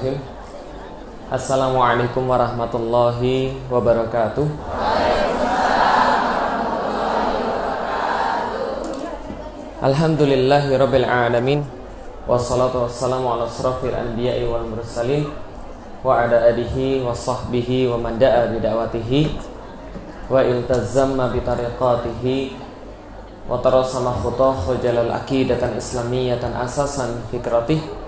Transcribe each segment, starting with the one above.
Bismillahirrahmanirrahim. Assalamualaikum warahmatullahi wabarakatuh. Alhamdulillahi rabbil alamin. Wassalatu wassalamu ala asrafil anbiya'i wal mursalin wa ala alihi wa sahbihi wa man da'a bida'watihi wa iltazamma bitariqatihi wa tarasama khutah wa jalal aqidatan islamiyatan asasan fikratih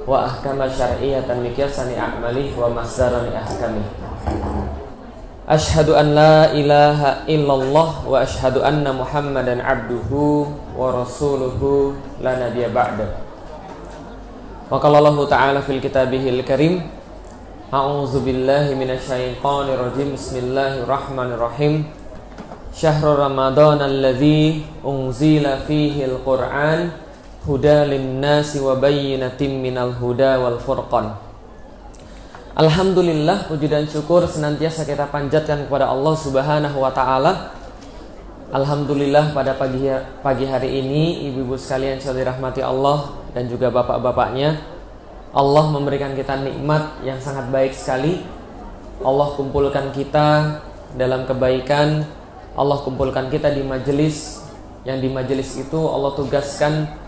wa ahkama syar'iyatan miqyasani a'malih wa masdarani ahkamih. Ashhadu an la ilaha illallah wa ashhadu anna Muhammadan abduhu wa rasuluhu la nabiyya ba'da. Wa qala Allah ta'ala fil kitabihil karim, a'udzu billahi minasyaitonir rajim. Bismillahirrahmanirrahim. Syahrul Ramadan alladzi unzila fihi al-Qur'an huda linnasi wa bayyinatin minal huda wal furqan. Alhamdulillah, puji dan syukur senantiasa kita panjatkan kepada Allah Subhanahu wa taala. Alhamdulillah, pada pagi hari ini ibu-ibu sekalian yang dirahmati Allah dan juga bapak-bapaknya, Allah memberikan kita nikmat yang sangat baik sekali. Allah kumpulkan kita dalam kebaikan. Allah kumpulkan kita di majelis, yang di majelis itu Allah tugaskan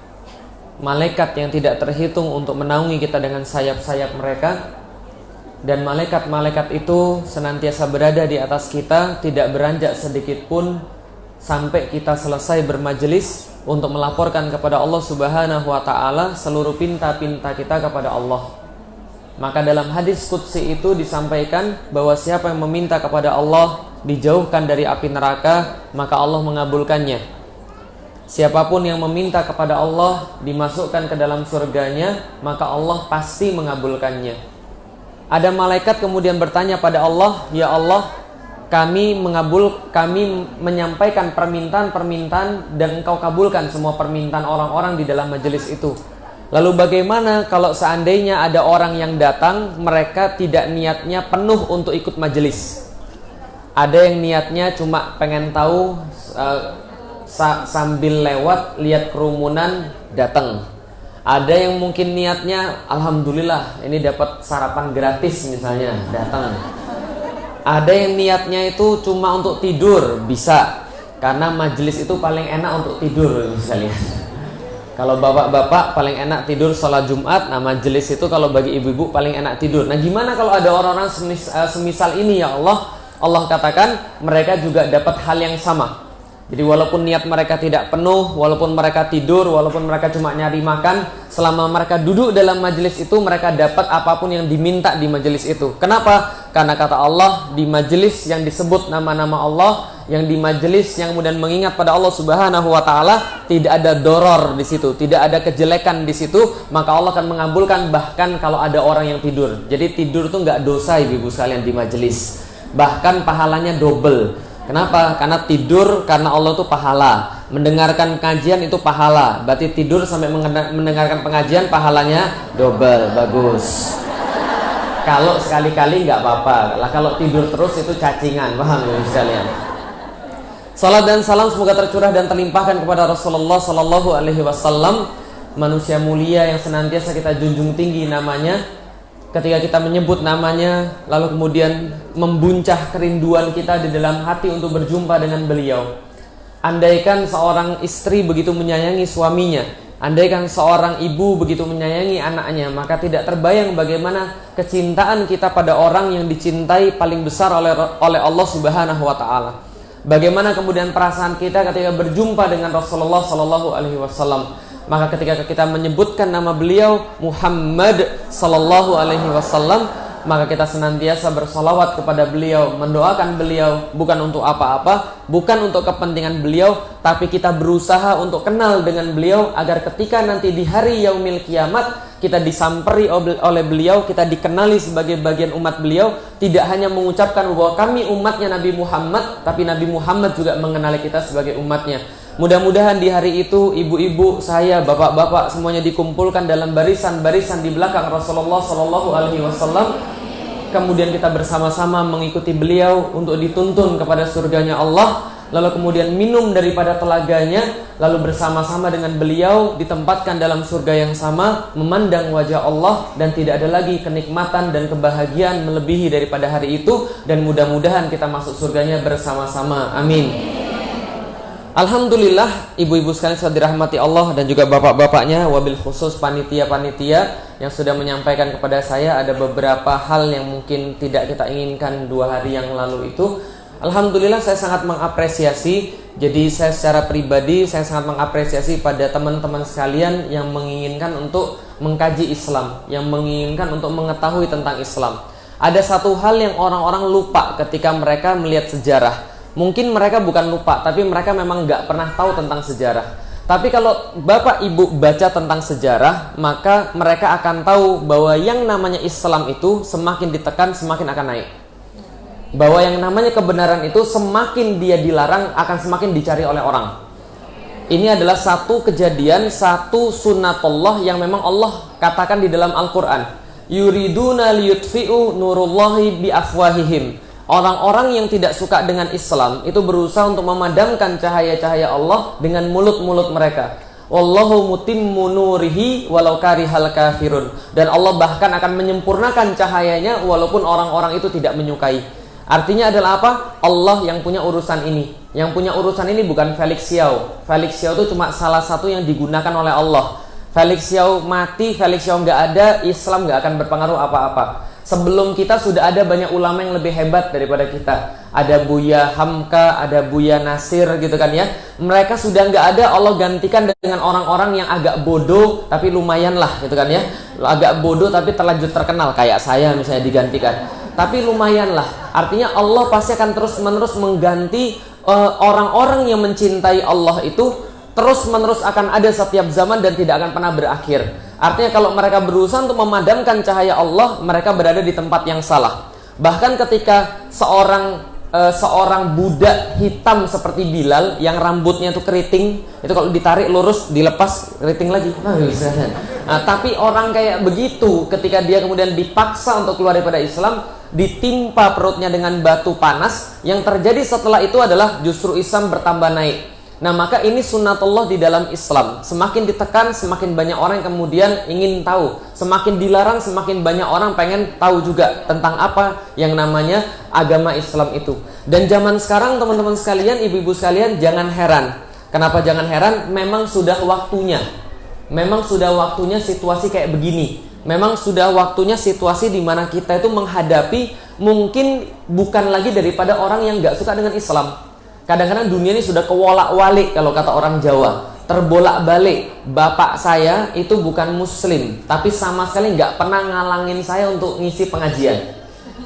malaikat yang tidak terhitung untuk menaungi kita dengan sayap-sayap mereka. Dan malaikat-malaikat itu senantiasa berada di atas kita, tidak beranjak sedikit pun sampai kita selesai bermajelis untuk melaporkan kepada Allah Subhanahu wa taala seluruh pinta-pinta kita kepada Allah. Maka dalam hadis qudsi itu disampaikan bahwa siapa yang meminta kepada Allah dijauhkan dari api neraka, maka Allah mengabulkannya. Siapapun yang meminta kepada Allah dimasukkan ke dalam surganya, maka Allah pasti mengabulkannya. Ada malaikat kemudian bertanya pada Allah, "Ya Allah, kami menyampaikan permintaan-permintaan dan Engkau kabulkan semua permintaan orang-orang di dalam majelis itu. Lalu bagaimana kalau seandainya ada orang yang datang, mereka tidak niatnya penuh untuk ikut majelis? Ada yang niatnya cuma pengen tahu, sambil lewat lihat kerumunan datang. Ada yang mungkin niatnya alhamdulillah ini dapat sarapan gratis misalnya, datang. Ada yang niatnya itu cuma untuk tidur, bisa, karena majelis itu paling enak untuk tidur misalnya. Kalau bapak-bapak paling enak tidur sholat Jumat, nah majelis itu kalau bagi ibu-ibu paling enak tidur. Nah gimana kalau ada orang-orang semisal ini, ya Allah? Allah katakan mereka juga dapat hal yang sama. Jadi walaupun niat mereka tidak penuh, walaupun mereka tidur, walaupun mereka cuma nyari makan, selama mereka duduk dalam majelis itu, mereka dapat apapun yang diminta di majelis itu. Kenapa? Karena kata Allah, di majelis yang disebut nama-nama Allah, yang di majelis yang kemudian mengingat pada Allah Subhanahu wa taala, tidak ada doror di situ, tidak ada kejelekan di situ, maka Allah akan mengabulkan bahkan kalau ada orang yang tidur. Jadi tidur itu nggak dosa ibu-ibu sekalian di majelis. Bahkan pahalanya double. Kenapa? Karena tidur karena Allah itu pahala. Mendengarkan kajian itu pahala. Berarti tidur sampai mendengarkan pengajian pahalanya double. Bagus. Kalau sekali-kali nggak apa-apa. Lah kalau tidur terus itu cacingan. Paham ya sekalian? Salat dan salam semoga tercurah dan terlimpahkan kepada Rasulullah Sallallahu Alaihi Wasallam, manusia mulia yang senantiasa kita junjung tinggi namanya. Ketika kita menyebut namanya, lalu kemudian membuncah kerinduan kita di dalam hati untuk berjumpa dengan beliau. Andaikan seorang istri begitu menyayangi suaminya, andaikan seorang ibu begitu menyayangi anaknya, maka tidak terbayang bagaimana kecintaan kita pada orang yang dicintai paling besar oleh Allah Subhanahu wa taala. Bagaimana kemudian perasaan kita ketika berjumpa dengan Rasulullah Sallallahu Alaihi Wasallam. Maka ketika kita menyebutkan nama beliau Muhammad Sallallahu Alaihi Wasallam, maka kita senantiasa bersolawat kepada beliau, mendoakan beliau, bukan untuk apa-apa, bukan untuk kepentingan beliau, tapi kita berusaha untuk kenal dengan beliau agar ketika nanti di hari yaumil kiamat kita disamperi oleh beliau, kita dikenali sebagai bagian umat beliau, tidak hanya mengucapkan bahwa kami umatnya Nabi Muhammad, tapi Nabi Muhammad juga mengenali kita sebagai umatnya. Mudah-mudahan di hari itu ibu-ibu, saya, bapak-bapak semuanya dikumpulkan dalam barisan-barisan di belakang Rasulullah Sallallahu Alaihi Wasallam. Kemudian kita bersama-sama mengikuti beliau untuk dituntun kepada surganya Allah. lalu kemudian minum daripada telaganya, lalu bersama-sama dengan beliau ditempatkan dalam surga yang sama, memandang wajah Allah, dan tidak ada lagi kenikmatan dan kebahagiaan melebihi daripada hari itu, dan mudah-mudahan kita masuk surganya bersama-sama. Amin. Alhamdulillah, ibu-ibu sekalian sudah dirahmati Allah dan juga bapak-bapaknya, wabil khusus panitia-panitia yang sudah menyampaikan kepada saya ada beberapa hal yang mungkin tidak kita inginkan 2 hari yang lalu itu. Alhamdulillah saya sangat mengapresiasi. Jadi saya secara pribadi saya sangat mengapresiasi pada teman-teman sekalian yang menginginkan untuk mengkaji Islam, yang menginginkan untuk mengetahui tentang Islam. Ada satu hal yang orang-orang lupa ketika mereka melihat sejarah. Mungkin mereka bukan lupa, tapi mereka memang nggak pernah tahu tentang sejarah. Tapi kalau bapak ibu baca tentang sejarah, maka mereka akan tahu bahwa yang namanya Islam itu semakin ditekan semakin akan naik. Bahwa yang namanya kebenaran itu semakin dia dilarang akan semakin dicari oleh orang. Ini adalah satu kejadian, satu sunnatullah yang memang Allah katakan di dalam Al-Quran. Yuriduna liyutfi'u nurullahi biafwahihim. Orang-orang yang tidak suka dengan Islam itu berusaha untuk memadamkan cahaya-cahaya Allah dengan mulut-mulut mereka. Wallahu mutimmu nurihi walau karihal kafirun. Dan Allah bahkan akan menyempurnakan cahayanya walaupun orang-orang itu tidak menyukai. Artinya adalah apa? Allah yang punya urusan ini. Yang punya urusan ini bukan Felix Xiao. Felix Xiao itu cuma salah satu yang digunakan oleh Allah. Felix Xiao mati, Felix Xiao nggak ada, Islam nggak akan berpengaruh apa-apa. Sebelum kita sudah ada banyak ulama yang lebih hebat daripada kita. Ada Buya Hamka, ada Buya Nasir gitu kan ya. Mereka sudah nggak ada, Allah gantikan dengan orang-orang yang agak bodoh tapi lumayan lah gitu kan ya. Agak bodoh tapi terlanjur terkenal kayak saya misalnya digantikan. Tapi lumayan lah. Artinya Allah pasti akan terus-menerus mengganti orang-orang yang mencintai Allah itu terus-menerus akan ada setiap zaman dan tidak akan pernah berakhir. Artinya kalau mereka berusaha untuk memadamkan cahaya Allah, mereka berada di tempat yang salah. Bahkan ketika seorang budak hitam seperti Bilal yang rambutnya itu keriting, itu kalau ditarik lurus dilepas keriting lagi. Nah, tapi orang kayak begitu ketika dia kemudian dipaksa untuk keluar daripada Islam, ditimpa perutnya dengan batu panas, yang terjadi setelah itu adalah justru Islam bertambah naik. Nah, maka ini sunnatullah di dalam Islam. Semakin ditekan, semakin banyak orang yang kemudian ingin tahu. Semakin dilarang, semakin banyak orang pengen tahu juga tentang apa yang namanya agama Islam itu. Dan zaman sekarang teman-teman sekalian, ibu-ibu sekalian, jangan heran. Kenapa jangan heran? Memang sudah waktunya. Memang sudah waktunya situasi kayak begini. Memang sudah waktunya situasi di mana kita itu menghadapi mungkin bukan lagi daripada orang yang gak suka dengan Islam. Kadang-kadang dunia ini sudah kewolak-walik kalau kata orang Jawa. Terbolak-balik. Bapak saya itu bukan muslim, tapi sama sekali nggak pernah ngalangin saya untuk ngisi pengajian.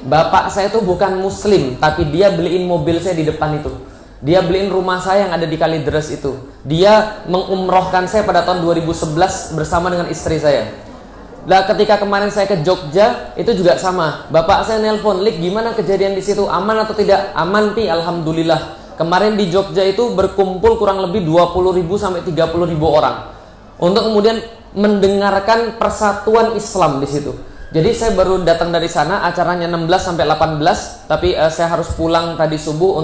Bapak saya itu bukan muslim, tapi dia beliin mobil saya di depan itu. Dia beliin rumah saya yang ada di Kalideres itu. Dia mengumrohkan saya pada tahun 2011 bersama dengan istri saya. Nah, ketika kemarin saya ke Jogja, itu juga sama. Bapak saya nelpon, "Lik, gimana kejadian di situ? Aman atau tidak?" "Aman, Pi, alhamdulillah." Kemarin di Jogja itu berkumpul kurang lebih 20.000 sampai 30.000 orang untuk kemudian mendengarkan persatuan Islam di situ. Jadi saya baru datang dari sana, acaranya 16 sampai 18, tapi saya harus pulang tadi subuh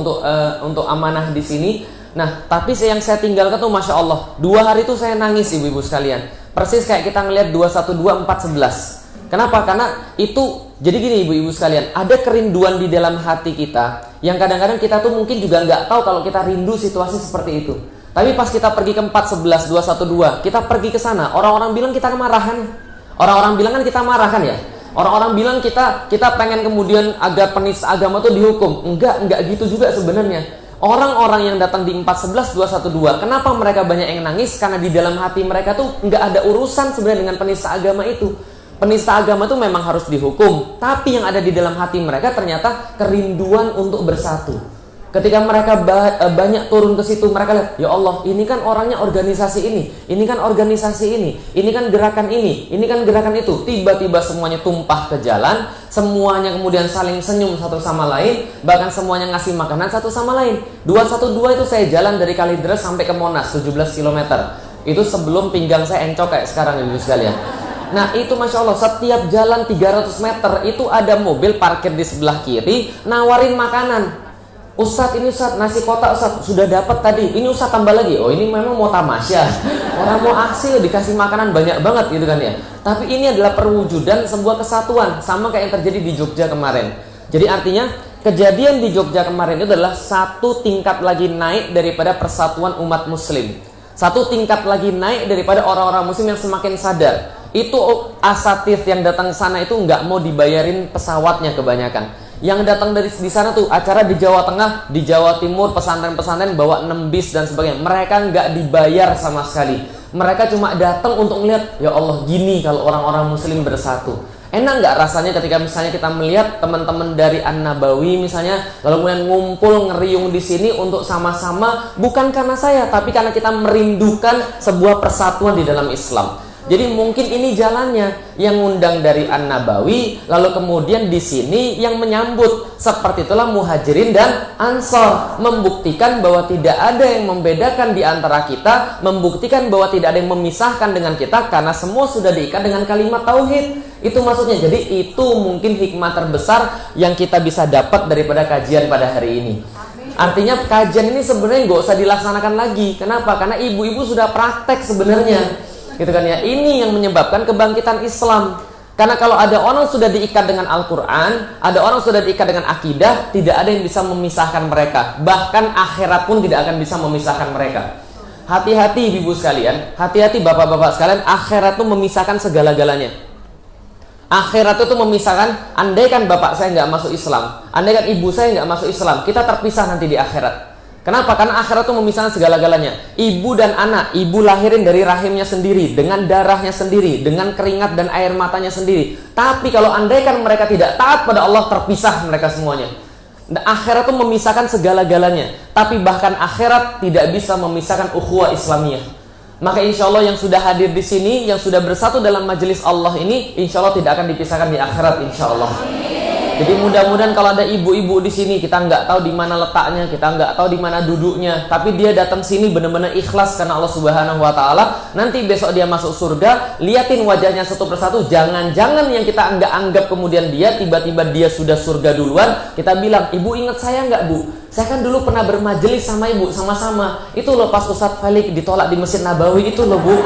untuk amanah di sini. Nah, tapi yang saya tinggalkan tuh Masya Allah, 2 hari itu saya nangis ibu-ibu sekalian. Persis kayak kita ngelihat 212 411. Kenapa? Karena itu, jadi gini ibu-ibu sekalian, ada kerinduan di dalam hati kita yang kadang-kadang kita tuh mungkin juga nggak tahu kalau kita rindu situasi seperti itu. Tapi pas kita pergi ke 411, 212, kita pergi ke sana, orang-orang bilang kita kemarahan. Orang-orang bilang kan kita marah kan ya. Orang-orang bilang kita pengen kemudian agar penista agama tuh dihukum. Enggak gitu juga sebenarnya. Orang-orang yang datang di 411, 212, kenapa mereka banyak yang nangis? Karena di dalam hati mereka tuh nggak ada urusan sebenarnya dengan penista agama itu. Penista agama itu memang harus dihukum, tapi yang ada di dalam hati mereka ternyata kerinduan untuk bersatu. Ketika mereka banyak turun ke situ, mereka lihat, ya Allah, ini kan orangnya organisasi ini kan organisasi ini kan gerakan ini kan gerakan itu. Tiba-tiba semuanya tumpah ke jalan, semuanya kemudian saling senyum satu sama lain, bahkan semuanya ngasih makanan satu sama lain. 212 itu saya jalan dari Kalideres sampai ke Monas, 17 km. Itu sebelum pinggang saya encok kayak sekarang ibu sekalian. Nah itu Masya Allah, setiap jalan 300 meter itu ada mobil parkir di sebelah kiri nawarin makanan. Ustadz, ini Ustadz, nasi kotak Ustadz, sudah dapat tadi, ini Ustadz tambah lagi. Oh, ini memang mau tamasya, orang mau aksi dikasih makanan banyak banget gitu kan ya. Tapi ini adalah perwujudan sebuah kesatuan, sama kayak yang terjadi di Jogja kemarin. Jadi artinya kejadian di Jogja kemarin itu adalah satu tingkat lagi naik daripada persatuan umat muslim, satu tingkat lagi naik daripada orang-orang muslim yang semakin sadar. Itu asatidz yang datang ke sana itu nggak mau dibayarin pesawatnya kebanyakan. Yang datang dari di sana tuh acara di Jawa Tengah, di Jawa Timur, pesantren-pesantren bawa 6 bis dan sebagainya. Mereka nggak dibayar sama sekali. Mereka cuma datang untuk melihat, ya Allah, gini kalau orang-orang muslim bersatu. Enak nggak rasanya ketika misalnya kita melihat teman-teman dari An-Nabawi misalnya, lalu kemudian ngumpul ngeriung di sini untuk sama-sama, bukan karena saya, tapi karena kita merindukan sebuah persatuan di dalam Islam. Jadi mungkin ini jalannya, yang ngundang dari An-Nabawi, lalu kemudian di sini yang menyambut. Seperti itulah Muhajirin dan Ansor, membuktikan bahwa tidak ada yang membedakan di antara kita, membuktikan bahwa tidak ada yang memisahkan dengan kita, karena semua sudah diikat dengan kalimat tauhid. Itu maksudnya. Jadi itu mungkin hikmah terbesar yang kita bisa dapat daripada kajian pada hari ini. Artinya kajian ini sebenarnya nggak usah dilaksanakan lagi. Kenapa? Karena ibu-ibu sudah praktek sebenarnya. Gitu kan ya. Ini yang menyebabkan kebangkitan Islam. Karena kalau ada orang sudah diikat dengan Al-Quran, ada orang sudah diikat dengan akidah, tidak ada yang bisa memisahkan mereka. Bahkan akhirat pun tidak akan bisa memisahkan mereka. Hati-hati ibu sekalian, hati-hati bapak-bapak sekalian, akhirat itu memisahkan segala-galanya. Akhirat itu memisahkan, andai kan bapak saya nggak masuk Islam, andai kan ibu saya nggak masuk Islam, kita terpisah nanti di akhirat. Kenapa? Karena akhirat itu memisahkan segala-galanya. Ibu dan anak, ibu lahirin dari rahimnya sendiri, dengan darahnya sendiri, dengan keringat dan air matanya sendiri. Tapi kalau andaikan mereka tidak taat pada Allah, terpisah mereka semuanya. Akhirat itu memisahkan segala-galanya. Tapi bahkan akhirat tidak bisa memisahkan ukhuwah Islamiyah. Maka insya Allah yang sudah hadir di sini, yang sudah bersatu dalam majelis Allah ini, insya Allah tidak akan dipisahkan di akhirat, insya Allah. Jadi mudah-mudahan kalau ada ibu-ibu di sini, kita nggak tahu di mana letaknya, kita nggak tahu di mana duduknya, tapi dia datang sini benar-benar ikhlas karena Allah Subhanahu Wa Taala. Nanti besok dia masuk surga, liatin wajahnya satu persatu. Jangan-jangan yang kita nggak anggap kemudian dia tiba-tiba dia sudah surga duluan. Kita bilang, ibu ingat saya nggak bu? Saya kan dulu pernah bermajelis sama ibu sama-sama. Itu loh pas Ustadz Falik ditolak di Masjid Nabawi itu loh bu.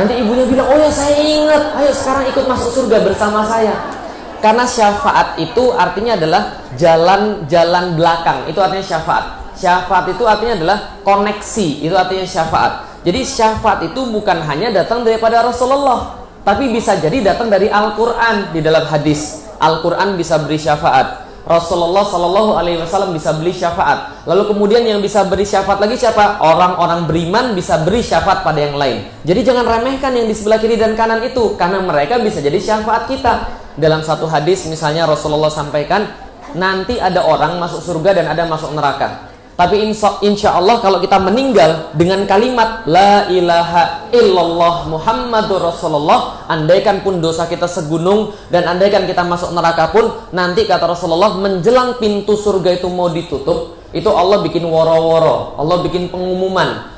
Nanti ibunya bilang, oh ya saya ingat. Ayo sekarang ikut masuk surga bersama saya. Karena syafaat itu artinya adalah jalan-jalan belakang. Itu artinya syafaat. Syafaat itu artinya adalah koneksi. Itu artinya syafaat. Jadi syafaat itu bukan hanya datang daripada Rasulullah, tapi bisa jadi datang dari Al-Quran. Di dalam hadis Al-Quran bisa beri syafaat, Rasulullah Shallallahu Alaihi Wasallam bisa beri syafaat. Lalu kemudian yang bisa beri syafaat lagi siapa? Orang-orang beriman bisa beri syafaat pada yang lain. Jadi jangan remehkan yang di sebelah kiri dan kanan itu, karena mereka bisa jadi syafaat kita. Dalam satu hadis misalnya Rasulullah sampaikan, nanti ada orang masuk surga dan ada masuk neraka. Tapi insya Allah kalau kita meninggal dengan kalimat La ilaha illallah Muhammadur Rasulullah, andaikan pun dosa kita segunung dan andaikan kita masuk neraka pun, nanti kata Rasulullah menjelang pintu surga itu mau ditutup, itu Allah bikin woro-woro, Allah bikin pengumuman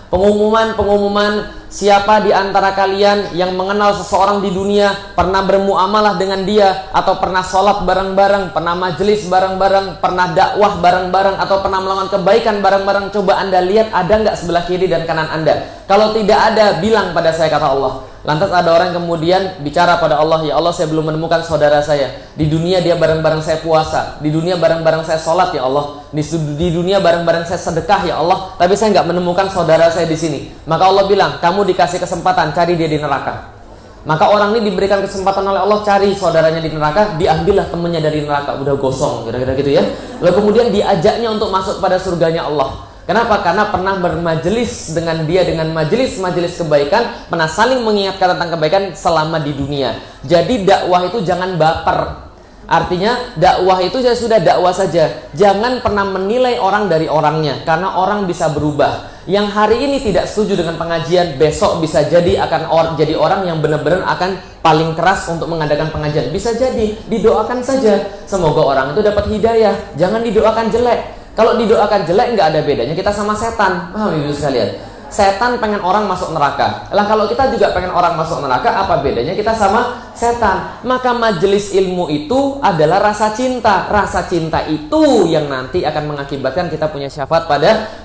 siapa di antara kalian yang mengenal seseorang di dunia, pernah bermuamalah dengan dia, atau pernah sholat bareng-bareng, pernah majelis bareng-bareng, pernah dakwah bareng-bareng, atau pernah melakukan kebaikan bareng-bareng, coba anda lihat ada nggak sebelah kiri dan kanan anda. Kalau tidak ada, bilang pada saya, kata Allah. Lantas ada orang kemudian bicara pada Allah, ya Allah saya belum menemukan saudara saya. Di dunia dia bareng-bareng saya puasa, di dunia bareng-bareng saya sholat ya Allah, di dunia bareng-bareng saya sedekah ya Allah, tapi saya nggak menemukan saudara saya di sini. Maka Allah bilang, kamu dikasih kesempatan, cari dia di neraka. Maka orang ini diberikan kesempatan oleh Allah cari saudaranya di neraka, diambillah temannya dari neraka, udah gosong, kira-kira gitu ya. Lalu kemudian diajaknya untuk masuk pada surganya Allah. Kenapa? Karena pernah bermajelis dengan dia dengan majelis-majelis kebaikan, pernah saling mengingatkan tentang kebaikan selama di dunia. Jadi dakwah itu jangan baper. Artinya dakwah itu ya sudah dakwah saja. Jangan pernah menilai orang dari orangnya, karena orang bisa berubah. Yang hari ini tidak setuju dengan pengajian, besok bisa jadi akan jadi orang yang benar-benar akan paling keras untuk mengadakan pengajian. Bisa jadi, didoakan saja. Semoga orang itu dapat hidayah. Jangan didoakan jelek. Kalau didoakan jelek nggak ada bedanya kita sama setan. Paham ibu sekalian? Setan pengen orang masuk neraka. Lah kalau kita juga pengen orang masuk neraka, apa bedanya kita sama setan? Maka majelis ilmu itu adalah rasa cinta. Rasa cinta itu yang nanti akan mengakibatkan kita punya syafaat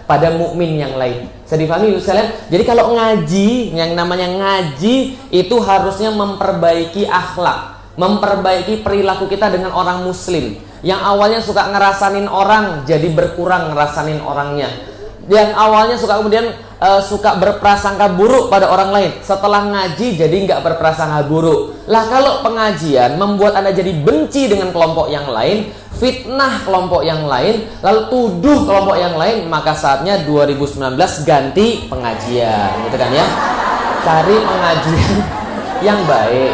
pada mukmin yang lain. Saya dipahami sekalian? Jadi kalau ngaji, yang namanya ngaji itu harusnya memperbaiki akhlak, memperbaiki perilaku kita dengan orang muslim. Yang awalnya suka ngerasanin orang, jadi berkurang ngerasanin orangnya. Yang awalnya suka kemudian suka berprasangka buruk pada orang lain, setelah ngaji jadi nggak berprasangka buruk. Lah kalau pengajian membuat Anda jadi benci dengan kelompok yang lain, fitnah kelompok yang lain, lalu tuduh kelompok yang lain, maka saatnya 2019 ganti pengajian, gitu kan ya. Cari pengajian yang baik,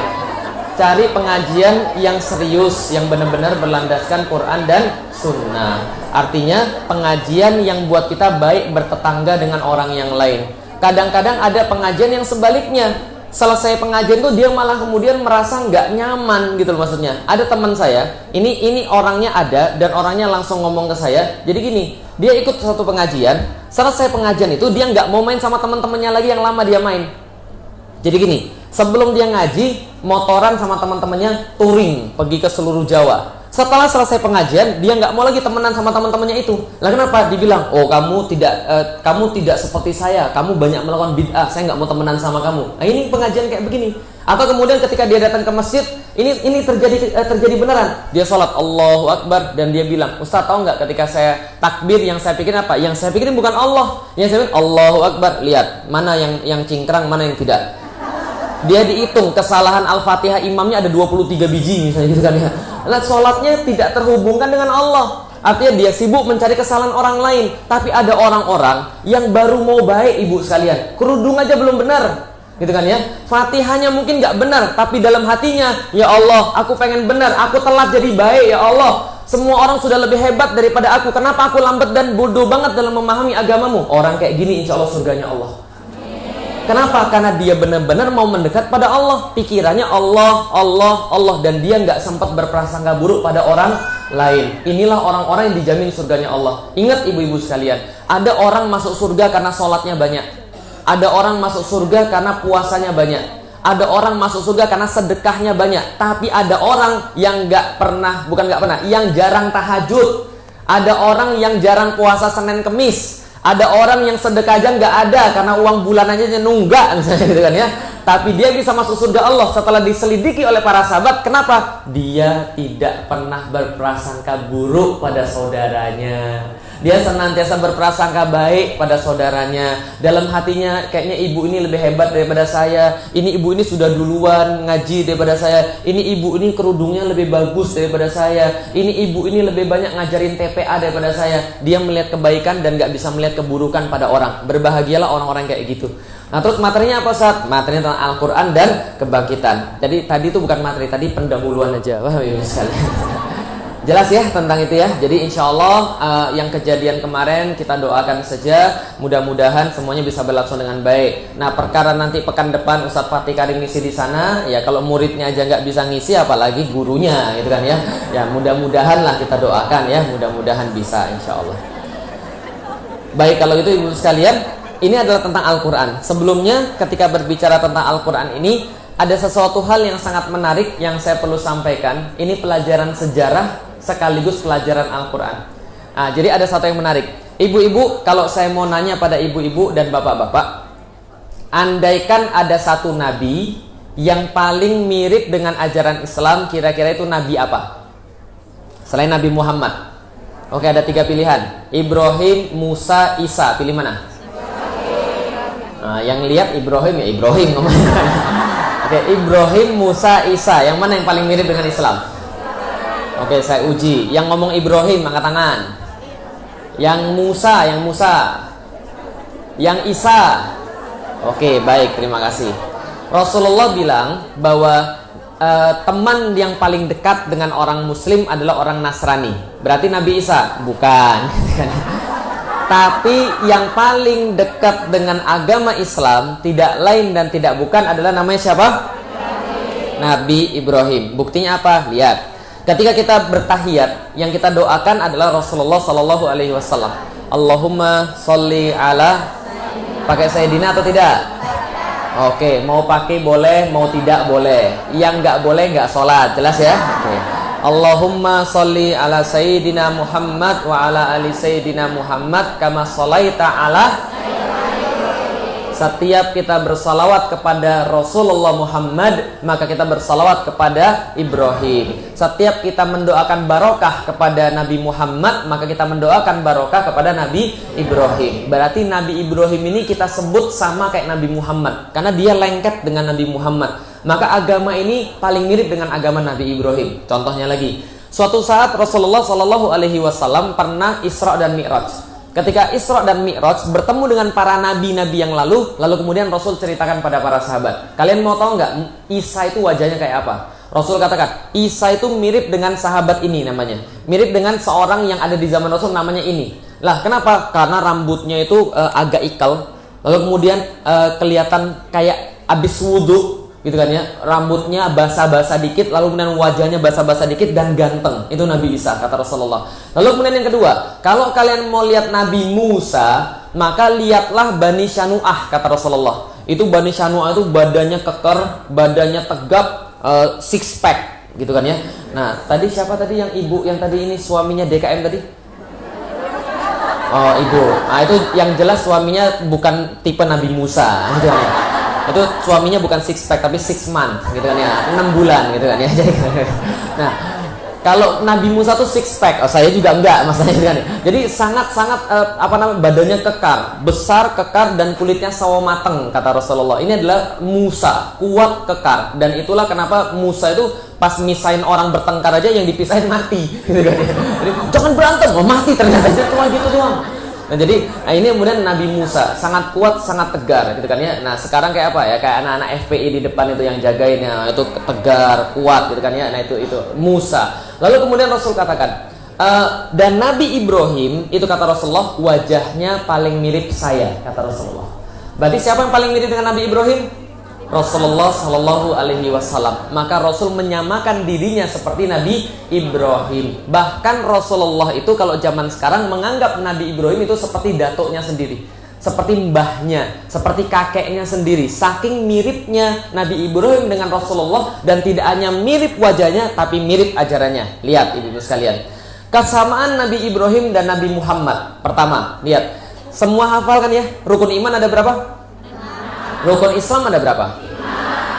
cari pengajian yang serius, yang benar-benar berlandaskan Quran dan Sunnah. Artinya pengajian yang buat kita baik bertetangga dengan orang yang lain. Kadang-kadang ada pengajian yang sebaliknya. Selesai pengajian tuh dia malah kemudian merasa nggak nyaman gitu loh, maksudnya. Ada teman saya, ini orangnya ada dan orangnya langsung ngomong ke saya. Jadi gini, dia ikut satu pengajian, selesai pengajian itu dia nggak mau main sama teman-temannya lagi yang lama dia main. Jadi gini, sebelum dia ngaji, motoran sama teman-temannya touring, pergi ke seluruh Jawa. Setelah selesai pengajian, dia nggak mau lagi temenan sama teman-temannya itu. Lah kenapa? Dibilang, oh kamu tidak seperti saya, kamu banyak melakukan bid'ah, saya nggak mau temenan sama kamu. Nah ini pengajian kayak begini. Atau kemudian ketika dia datang ke masjid, ini terjadi beneran. Dia sholat Allahu Akbar dan dia bilang, Ustaz tahu nggak ketika saya takbir yang saya pikirin apa? Yang saya pikirin bukan Allah, yang saya pikirin Allahu Akbar. Lihat mana yang cingkrang, mana yang tidak. Dia dihitung kesalahan Al-Fatihah imamnya ada 23 biji misalnya gitu kan ya. Nah, sholatnya tidak terhubungkan dengan Allah. Artinya dia sibuk mencari kesalahan orang lain. Tapi ada orang-orang yang baru mau baik, ibu sekalian, kerudung aja belum benar, gitu kan ya. Fatihahnya mungkin nggak benar, tapi dalam hatinya, ya Allah, aku pengen benar, aku telat jadi baik, ya Allah. Semua orang sudah lebih hebat daripada aku. Kenapa aku lambat dan bodoh banget dalam memahami agamamu? Orang kayak gini insya Allah surganya Allah. Kenapa? Karena dia benar-benar mau mendekat pada Allah. Pikirannya Allah, Allah, Allah. Dan dia nggak sempat berprasangka buruk pada orang lain. Inilah orang-orang yang dijamin surganya Allah. Ingat ibu-ibu sekalian, ada orang masuk surga karena sholatnya banyak. Ada orang masuk surga karena puasanya banyak. Ada orang masuk surga karena sedekahnya banyak. Tapi ada orang yang yang jarang tahajud. Ada orang yang jarang puasa Senin Kemis. Ada orang yang sedekah aja nggak ada karena uang bulanannya nunggak misalnya gitu kan ya. Tapi dia bisa masuk surga Allah setelah diselidiki oleh para sahabat. Kenapa? Dia tidak pernah berprasangka buruk pada saudaranya. Dia senantiasa berprasangka baik pada saudaranya. Dalam hatinya kayaknya ibu ini lebih hebat daripada saya. Ini ibu ini sudah duluan ngaji daripada saya. Ini ibu ini kerudungnya lebih bagus daripada saya. Ini ibu ini lebih banyak ngajarin TPA daripada saya. Dia melihat kebaikan dan gak bisa melihat keburukan pada orang. Berbahagialah orang-orang kayak gitu. Nah terus materinya apa Ustaz? Materinya tentang Al-Quran dan kebangkitan. Jadi tadi itu bukan materi, tadi pendahuluan aja. Wah ya sekali. Jelas ya tentang itu ya. Jadi insya Allah yang kejadian kemarin kita doakan saja, mudah-mudahan semuanya bisa berlangsung dengan baik. Nah perkara nanti pekan depan Ustadz Fatih Karim ngisi di sana, ya kalau muridnya aja nggak bisa ngisi, apalagi gurunya, gitu kan ya. Ya mudah-mudahan lah kita doakan ya, mudah-mudahan bisa insya Allah. Baik kalau itu ibu sekalian, ini adalah tentang Al-Quran. Sebelumnya ketika berbicara tentang Al-Quran ini, ada sesuatu hal yang sangat menarik yang saya perlu sampaikan. Ini pelajaran sejarah sekaligus pelajaran Al-Quran. Nah, jadi ada satu yang menarik. Ibu-ibu, kalau saya mau nanya pada ibu-ibu dan bapak-bapak, andaikan ada satu nabi yang paling mirip dengan ajaran Islam, kira-kira itu nabi apa? Selain Nabi Muhammad. Oke, ada 3 pilihan. Ibrahim, Musa, Isa. Pilih mana? Nah, yang lihat Ibrahim ya Ibrahim. Oke, Ibrahim, Musa, Isa. Yang mana yang paling mirip dengan Islam? Oke, saya uji. Yang ngomong Ibrahim, angkat tangan. Yang Musa. Yang Isa. Oke, baik, terima kasih. Rasulullah bilang bahwa teman yang paling dekat dengan orang Muslim adalah orang Nasrani. Berarti Nabi Isa? Bukan. Tapi yang paling dekat dengan agama Islam, tidak lain dan tidak bukan adalah namanya siapa? Nabi Ibrahim. Buktinya apa? Lihat. Ketika kita bertahiyat, yang kita doakan adalah Rasulullah Sallallahu Alaihi Wasallam. Allahumma sholli ala Pakai Sayyidina atau tidak? Oke, mau pakai boleh, mau tidak boleh. Yang nggak boleh nggak sholat, jelas ya? Oke. Allahumma sholli ala Sayyidina Muhammad wa ala ali Sayyidina Muhammad kama sholaita ala. Setiap kita bersalawat kepada Rasulullah Muhammad, maka kita bersalawat kepada Ibrahim. Setiap kita mendoakan barokah kepada Nabi Muhammad, maka kita mendoakan barokah kepada Nabi Ibrahim. Berarti Nabi Ibrahim ini kita sebut sama kayak Nabi Muhammad, karena dia lengket dengan Nabi Muhammad. Maka agama ini paling mirip dengan agama Nabi Ibrahim. Contohnya lagi, suatu saat Rasulullah Shallallahu Alaihi Wasallam pernah Isra dan Mi'raj. Ketika Isra dan Mi'raj bertemu dengan para nabi-nabi yang lalu kemudian Rasul ceritakan pada para sahabat. Kalian mau tahu nggak Isa itu wajahnya kayak apa? Rasul katakan, Isa itu mirip dengan sahabat ini namanya. Mirip dengan seorang yang ada di zaman Rasul namanya ini. Lah kenapa? Karena rambutnya itu agak ikal. Lalu kemudian kelihatan kayak abis wudhu gitu kan ya, rambutnya basah-basah dikit, lalu kemudian wajahnya basah-basah dikit dan ganteng. Itu Nabi Isa, kata Rasulullah. Lalu kemudian yang kedua, kalau kalian mau lihat Nabi Musa, maka lihatlah Bani Syanu'ah, kata Rasulullah. Itu Bani Syanu'ah itu badannya keker, badannya tegap, six pack gitu kan ya. Nah, tadi siapa tadi yang ibu yang tadi ini suaminya DKM tadi? Oh, ibu. Nah, itu yang jelas suaminya bukan tipe Nabi Musa gitu kan ya. Itu suaminya bukan 6 pack tapi 6 month gitu kan ya, 6 bulan gitu kan ya. Nah, kalau Nabi Musa tuh 6 pack, saya juga enggak masalahnya gitu kan ya. Jadi sangat-sangat badannya kekar, besar, kekar dan kulitnya sawo mateng, kata Rasulullah. Ini adalah Musa, kuat, kekar, dan itulah kenapa Musa itu pas misahin orang bertengkar aja yang dipisahin mati gitu kan ya. Jadi, jangan berantem, mati ternyata cuma gitu doang. Nah jadi ini kemudian Nabi Musa sangat kuat, sangat tegar gitu kan ya. Nah sekarang kayak apa ya, kayak anak-anak FPI di depan itu yang jagain ya, itu tegar, kuat gitu kan ya. Nah itu Musa. Lalu kemudian Rasul katakan, dan Nabi Ibrahim itu kata Rasulullah wajahnya paling mirip saya, kata Rasulullah. Berarti siapa yang paling mirip dengan Nabi Ibrahim? Rasulullah Shallallahu Alaihi Wasallam. Maka Rasul menyamakan dirinya seperti Nabi Ibrahim. Bahkan Rasulullah itu kalau zaman sekarang menganggap Nabi Ibrahim itu seperti datuknya sendiri, seperti mbahnya, seperti kakeknya sendiri. Saking miripnya Nabi Ibrahim dengan Rasulullah, dan tidak hanya mirip wajahnya tapi mirip ajarannya. Lihat ibu-ibu sekalian, kesamaan Nabi Ibrahim dan Nabi Muhammad. Pertama, lihat, semua hafal kan ya, rukun iman ada berapa? Rukun Islam ada berapa?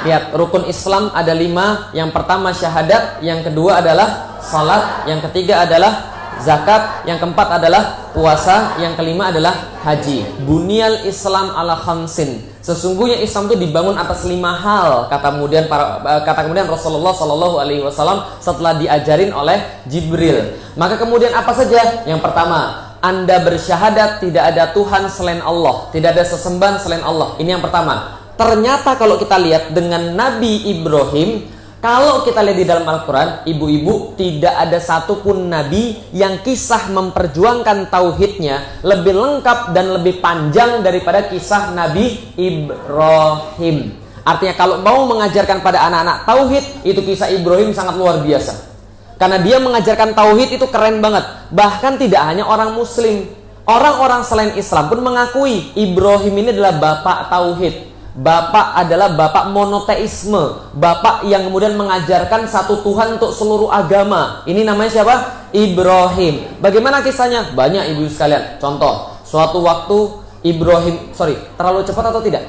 Lihat, rukun Islam ada 5. Yang pertama syahadat, yang kedua adalah salat, yang ketiga adalah zakat, yang keempat adalah puasa, yang kelima adalah haji. Bunyal Islam ala khamsin. Sesungguhnya Islam itu dibangun atas 5 hal, kata kemudian Rasulullah Shallallahu Alaihi Wasallam setelah diajarin oleh Jibril. Maka kemudian apa saja? Yang pertama, Anda bersyahadat tidak ada Tuhan selain Allah, tidak ada sesembahan selain Allah. Ini yang pertama. Ternyata kalau kita lihat dengan Nabi Ibrahim, kalau kita lihat di dalam Al-Quran, ibu-ibu, tidak ada satupun Nabi yang kisah memperjuangkan tauhidnya lebih lengkap dan lebih panjang daripada kisah Nabi Ibrahim. Artinya kalau mau mengajarkan pada anak-anak tauhid, itu kisah Ibrahim sangat luar biasa. Karena dia mengajarkan tauhid itu keren banget. Bahkan tidak hanya orang muslim, orang-orang selain Islam pun mengakui Ibrahim ini adalah bapak tauhid. Bapak adalah bapak monoteisme, bapak yang kemudian mengajarkan satu Tuhan untuk seluruh agama. Ini namanya siapa? Ibrahim. Bagaimana kisahnya? Banyak ibu sekalian. Contoh, suatu waktu Ibrahim, terlalu cepat atau tidak?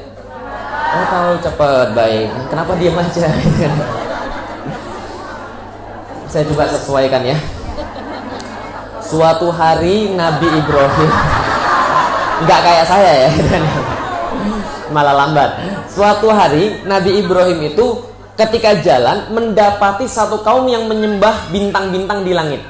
Oh, terlalu cepat. Baik. Kenapa diam aja? Saya coba sesuaikan ya. Suatu hari Nabi Ibrahim, nggak kayak saya ya, malah lambat. Suatu hari Nabi Ibrahim itu ketika jalan mendapati satu kaum yang menyembah bintang-bintang di langit.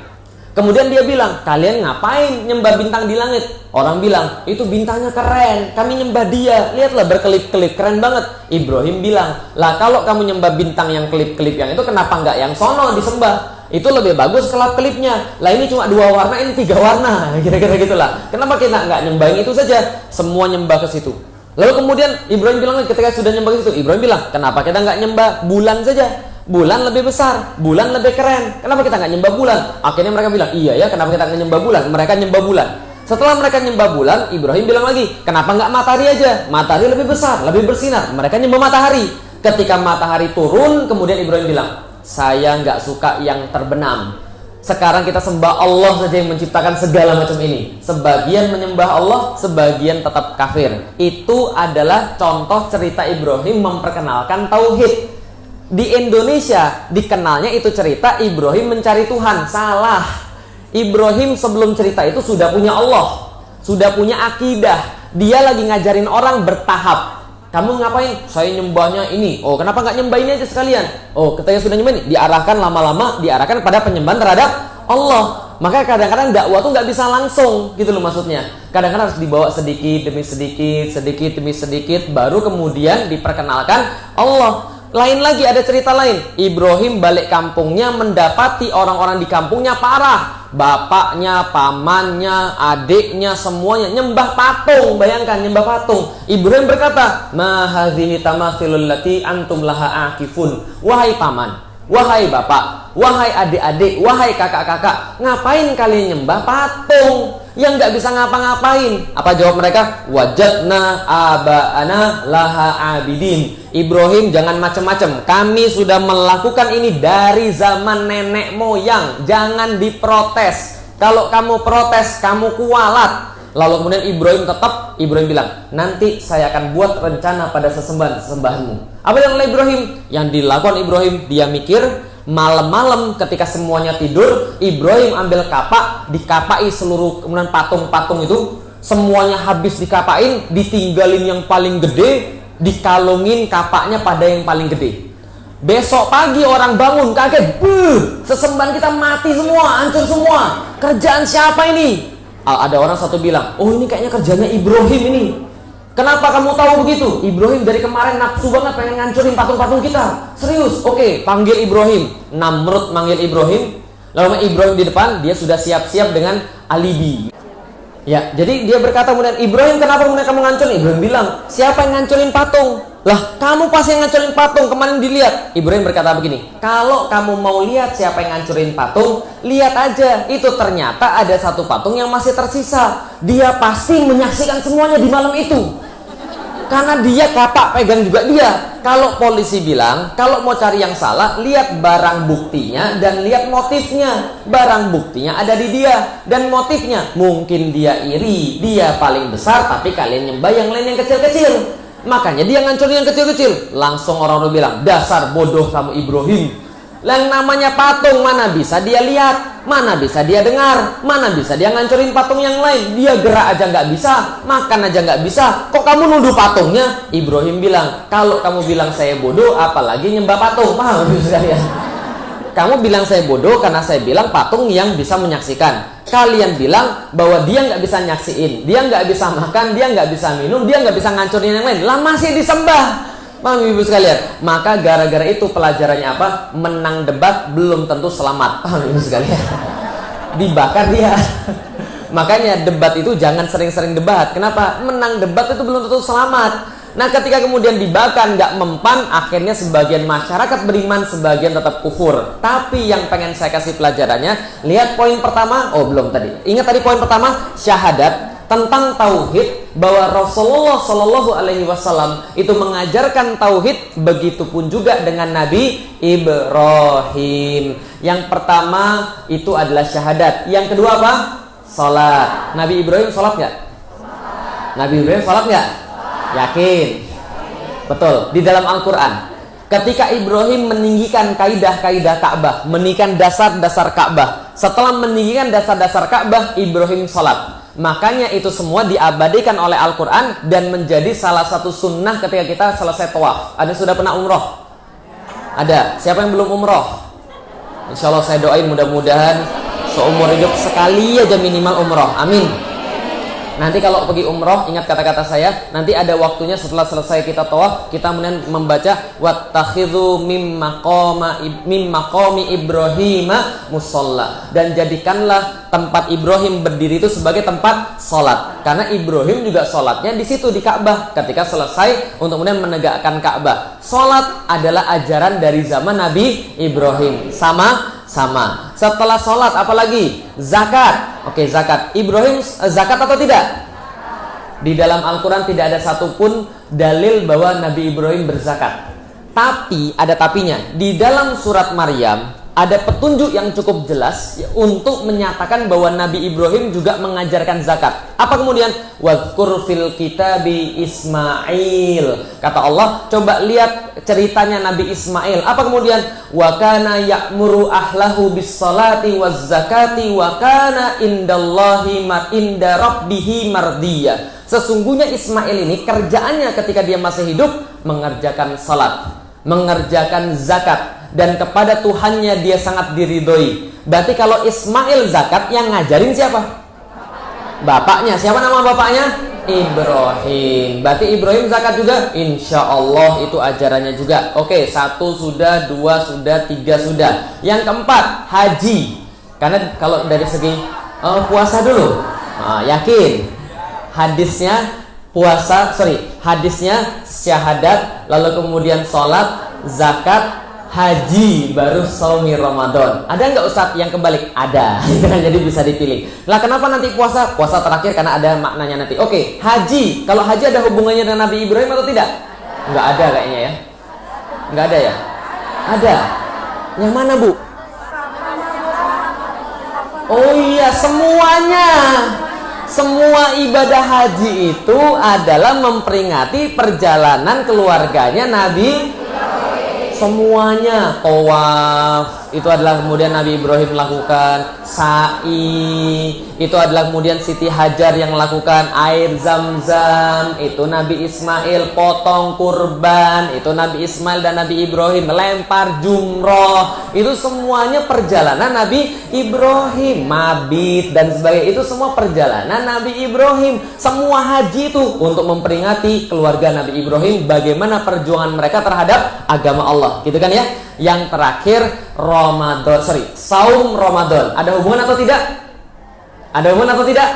Kemudian dia bilang, kalian ngapain nyembah bintang di langit? Orang bilang, itu bintangnya keren, kami nyembah dia. Lihatlah berkelip-kelip, keren banget. Ibrahim bilang, lah kalau kamu nyembah bintang yang kelip-kelip yang itu, kenapa nggak yang sono disembah? Itu lebih bagus kelap-kelipnya. Lah ini cuma 2 warna, ini 3 warna. Kira-kira gitulah. Kenapa kita nggak nyembah yang itu saja? Semua nyembah ke situ. Lalu kemudian Ibrahim bilang, ketika sudah nyembah ke situ, Ibrahim bilang, kenapa kita nggak nyembah bulan saja? Bulan lebih besar, bulan lebih keren. Kenapa kita nggak nyembah bulan? Akhirnya mereka bilang, iya ya, kenapa kita nggak nyembah bulan? Mereka nyembah bulan. Setelah mereka nyembah bulan, Ibrahim bilang lagi, kenapa nggak matahari aja? Matahari lebih besar, lebih bersinar. Mereka nyembah matahari. Ketika matahari turun, kemudian Ibrahim bilang, saya nggak suka yang terbenam. Sekarang kita sembah Allah saja yang menciptakan segala macam ini. Sebagian menyembah Allah, sebagian tetap kafir. Itu adalah contoh cerita Ibrahim memperkenalkan tauhid. Di Indonesia dikenalnya itu cerita Ibrahim mencari Tuhan. Salah. Ibrahim sebelum cerita itu sudah punya Allah, sudah punya akidah. Dia lagi ngajarin orang bertahap. Kamu ngapain? Saya nyembahnya ini. Oh, kenapa nggak nyembah ini aja sekalian? Oh, ketika sudah nyembah ini, diarahkan lama-lama, diarahkan pada penyembahan terhadap Allah. Maka kadang-kadang dakwah tuh nggak bisa langsung, gitu loh maksudnya. Kadang-kadang harus dibawa sedikit demi sedikit, sedikit demi sedikit, baru kemudian diperkenalkan Allah. Lain lagi, ada cerita lain. Ibrahim balik kampungnya mendapati orang-orang di kampungnya parah. Bapaknya, pamannya, adiknya, semuanya nyembah patung. Bayangkan, nyembah patung. Ibrahim berkata, ma hadhihi tamathilul lati antum laha akifun. Wahai paman, wahai bapak, wahai adik-adik, wahai kakak-kakak, ngapain kalian nyembah patung yang nggak bisa ngapa-ngapain? Apa jawab mereka? Wajadna aba'ana laha abidin. Ibrahim, jangan macam-macam. Kami sudah melakukan ini dari zaman nenek moyang. Jangan diprotes. Kalau kamu protes, kamu kualat. Lalu kemudian Ibrahim bilang, nanti saya akan buat rencana pada sesembahan-sesembahanmu. Apa yang oleh Ibrahim? Yang dilakukan Ibrahim, dia mikir. Malam-malam ketika semuanya tidur, Ibrahim ambil kapak, dikapai seluruh kemudian patung-patung itu. Semuanya habis dikapain, ditinggalin yang paling gede, dikalungin kapaknya pada yang paling gede. Besok pagi orang bangun kaget, sesembahan kita mati semua, hancur semua. Kerjaan siapa ini? Ada orang satu bilang, oh ini kayaknya kerjanya Ibrahim ini. Kenapa kamu tahu begitu? Ibrahim dari kemarin nafsu banget pengen ngancurin patung-patung kita. Serius? Oke, panggil Ibrahim. Namrud manggil Ibrahim. Lalu Ibrahim di depan, dia sudah siap-siap dengan alibi. Ya, jadi dia berkata kemudian, Ibrahim, kenapa kemudian kamu ngancurin? Ibrahim bilang, siapa yang ngancurin patung? Lah, kamu pasti yang ngancurin patung, kemarin dilihat. Ibrahim berkata begini, kalau kamu mau lihat siapa yang ngancurin patung, lihat aja, itu ternyata ada satu patung yang masih tersisa. Dia pasti menyaksikan semuanya di malam itu. Karena dia kapak pegang juga dia. Kalau polisi bilang, kalau mau cari yang salah, lihat barang buktinya dan lihat motifnya. Barang buktinya ada di dia. Dan motifnya, mungkin dia iri, dia paling besar, tapi kalian nyembah yang lain yang kecil-kecil. Makanya dia ngancurin yang kecil-kecil. Langsung orang-orang bilang, dasar bodoh kamu Ibrahim. Yang namanya patung mana bisa dia lihat, mana bisa dia dengar, mana bisa dia ngancurin patung yang lain. Dia gerak aja nggak bisa, makan aja nggak bisa. Kok kamu nuduh patungnya? Ibrahim bilang, kalau kamu bilang saya bodoh, apalagi nyembah patung. Paham sekalian? Kamu bilang saya bodoh karena saya bilang patung yang bisa menyaksikan. Kalian bilang bahwa dia nggak bisa nyaksiin, dia nggak bisa makan, dia nggak bisa minum, dia nggak bisa ngancurin yang lain. Lah masih disembah. Paham ibu sekalian? Maka gara-gara itu pelajarannya apa? Menang debat belum tentu selamat. Paham ibu sekalian? Dibakar dia. Makanya debat itu jangan sering-sering debat. Kenapa? Menang debat itu belum tentu selamat. Nah ketika kemudian dibakar nggak mempan, akhirnya sebagian masyarakat beriman, sebagian tetap kufur. Tapi yang pengen saya kasih pelajarannya, lihat poin pertama. Oh belum tadi. Ingat tadi poin pertama, syahadat. Tentang tauhid, bahwa Rasulullah Shallallahu Alaihi Wasallam itu mengajarkan tauhid, begitupun juga dengan Nabi Ibrahim. Yang pertama itu adalah syahadat. Yang kedua apa? Salat. Nabi Ibrahim salat nggak? Nabi Ibrahim salat nggak? Yakin? Betul. Di dalam Al-Quran, ketika Ibrahim meninggikan kaidah-kaidah Ka'bah, meninggikan dasar-dasar Ka'bah, setelah meninggikan dasar-dasar Ka'bah, Ibrahim salat. Makanya itu semua diabadikan oleh Al-Quran dan menjadi salah satu sunnah ketika kita selesai tawaf. Ada yang sudah pernah umroh? Ada. Siapa yang belum umroh? Insya Allah saya doain mudah-mudahan seumur hidup sekali aja minimal umroh. Amin. Nanti kalau pergi umroh, ingat kata-kata saya. Nanti ada waktunya setelah selesai kita tawaf, kita kemudian membaca wattakhidhu mim maqami Ibrahima musalla, dan jadikanlah tempat Ibrahim berdiri itu sebagai tempat sholat. Karena Ibrahim juga sholatnya di situ di Ka'bah. Ketika selesai untuk kemudian menegakkan Ka'bah, sholat adalah ajaran dari zaman Nabi Ibrahim. Sama Sama. Setelah sholat apalagi? Zakat. Oke, zakat. Ibrahim zakat atau tidak? Di dalam Al-Quran tidak ada satupun dalil bahwa Nabi Ibrahim berzakat. Tapi ada tapinya. Di dalam surat Maryam ada petunjuk yang cukup jelas untuk menyatakan bahwa Nabi Ibrahim juga mengajarkan zakat. Apa kemudian? Wadhkur fil kitabi Ismail. Kata Allah, coba lihat ceritanya Nabi Ismail. Apa kemudian? Wa kana ya'muru ahlahu bis salati waz zakati wa kana indallahi inda rabbihi mardiyah. Sesungguhnya Ismail ini kerjaannya ketika dia masih hidup mengerjakan salat, mengerjakan zakat, dan kepada Tuhannya dia sangat diridhoi. Berarti kalau Ismail zakat, yang ngajarin siapa? Bapaknya. Siapa nama bapaknya? Ibrahim. Berarti Ibrahim zakat juga? Insya Allah itu ajarannya juga. Oke, 1 sudah, 2 sudah, 3 sudah. Yang keempat, haji. Karena kalau dari segi puasa dulu, yakin hadisnya hadisnya syahadat, lalu kemudian sholat, zakat, haji, baru shaumi Ramadan. Ada nggak Ustadz yang kebalik? Ada. Jadi bisa dipilih. Lah kenapa nanti puasa? Puasa terakhir karena ada maknanya nanti. Oke, haji. Kalau haji ada hubungannya dengan Nabi Ibrahim atau tidak? Nggak ada kayaknya ya. Nggak ada ya? Ada. Yang mana, Bu? Oh iya, semuanya. Semua ibadah haji itu adalah memperingati perjalanan keluarganya Nabi. Semuanya. Tawaf itu adalah kemudian Nabi Ibrahim lakukan. Sa'i itu adalah kemudian Siti Hajar yang lakukan. Air Zam-Zam itu Nabi Ismail. Potong kurban itu Nabi Ismail dan Nabi Ibrahim. Lempar jumroh itu semuanya perjalanan Nabi Ibrahim. Mabit dan sebagainya itu semua perjalanan Nabi Ibrahim. Semua haji itu untuk memperingati keluarga Nabi Ibrahim, bagaimana perjuangan mereka terhadap agama Allah, gitu kan ya. Yang terakhir saum Ramadan. Ada hubungan atau tidak? Ada hubungan atau tidak?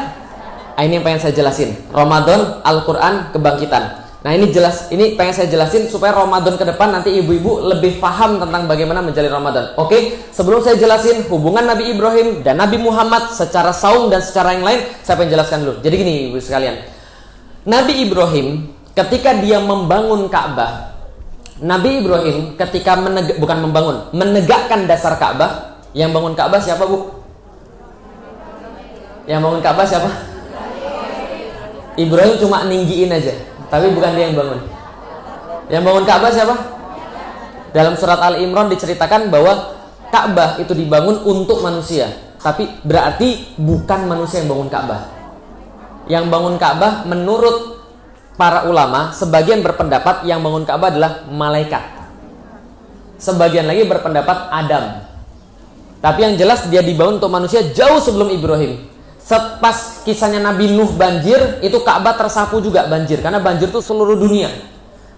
Ini yang pengen saya jelasin. Ramadan, Al-Quran, kebangkitan. Nah ini jelas, ini pengen saya jelasin supaya Ramadan ke depan nanti ibu-ibu lebih paham tentang bagaimana menjalani Ramadan. Oke, sebelum saya jelasin hubungan Nabi Ibrahim dan Nabi Muhammad secara saum dan secara yang lain, saya pengen jelaskan dulu. Jadi gini ibu sekalian, Nabi Ibrahim ketika dia membangun Ka'bah, Nabi Ibrahim ketika menegakkan dasar Ka'bah. Yang bangun Ka'bah siapa, Bu? Yang bangun Ka'bah siapa? Ibrahim cuma ninggiin aja, tapi bukan dia yang bangun. Yang bangun Ka'bah siapa? Dalam surat Al-Imran diceritakan bahwa Ka'bah itu dibangun untuk manusia, tapi berarti bukan manusia yang bangun Ka'bah. Yang bangun Ka'bah menurut para ulama, sebagian berpendapat yang bangun Ka'bah adalah malaikat. Sebagian lagi berpendapat Adam. Tapi yang jelas dia dibangun untuk manusia jauh sebelum Ibrahim. Pas kisahnya Nabi Nuh banjir, itu Ka'bah tersapu juga banjir. Karena banjir itu seluruh dunia.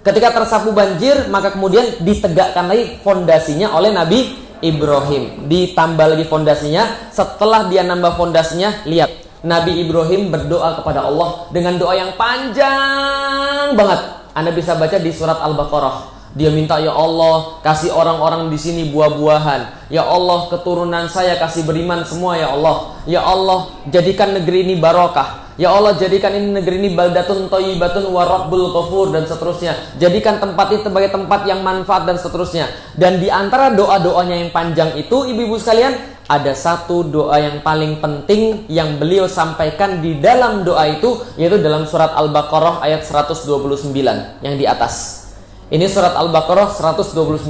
Ketika tersapu banjir, maka kemudian ditegakkan lagi fondasinya oleh Nabi Ibrahim. Ditambah lagi fondasinya. Setelah dia nambah fondasinya, lihat. Nabi Ibrahim berdoa kepada Allah dengan doa yang panjang banget. Anda bisa baca di surat Al-Baqarah. Dia minta, ya Allah, kasih orang-orang di sini buah-buahan. Ya Allah, keturunan saya kasih beriman semua ya Allah. Ya Allah, jadikan negeri ini barokah. Ya Allah, jadikan ini negeri ini baldatun thayyibatun wa rabbul ghafur dan seterusnya. Jadikan tempat itu sebagai tempat yang manfaat dan seterusnya. Dan di antara doa-doanya yang panjang itu, ibu-ibu sekalian, ada satu doa yang paling penting yang beliau sampaikan di dalam doa itu, yaitu dalam surat Al-Baqarah ayat 129 yang di atas. Ini surat Al-Baqarah 129.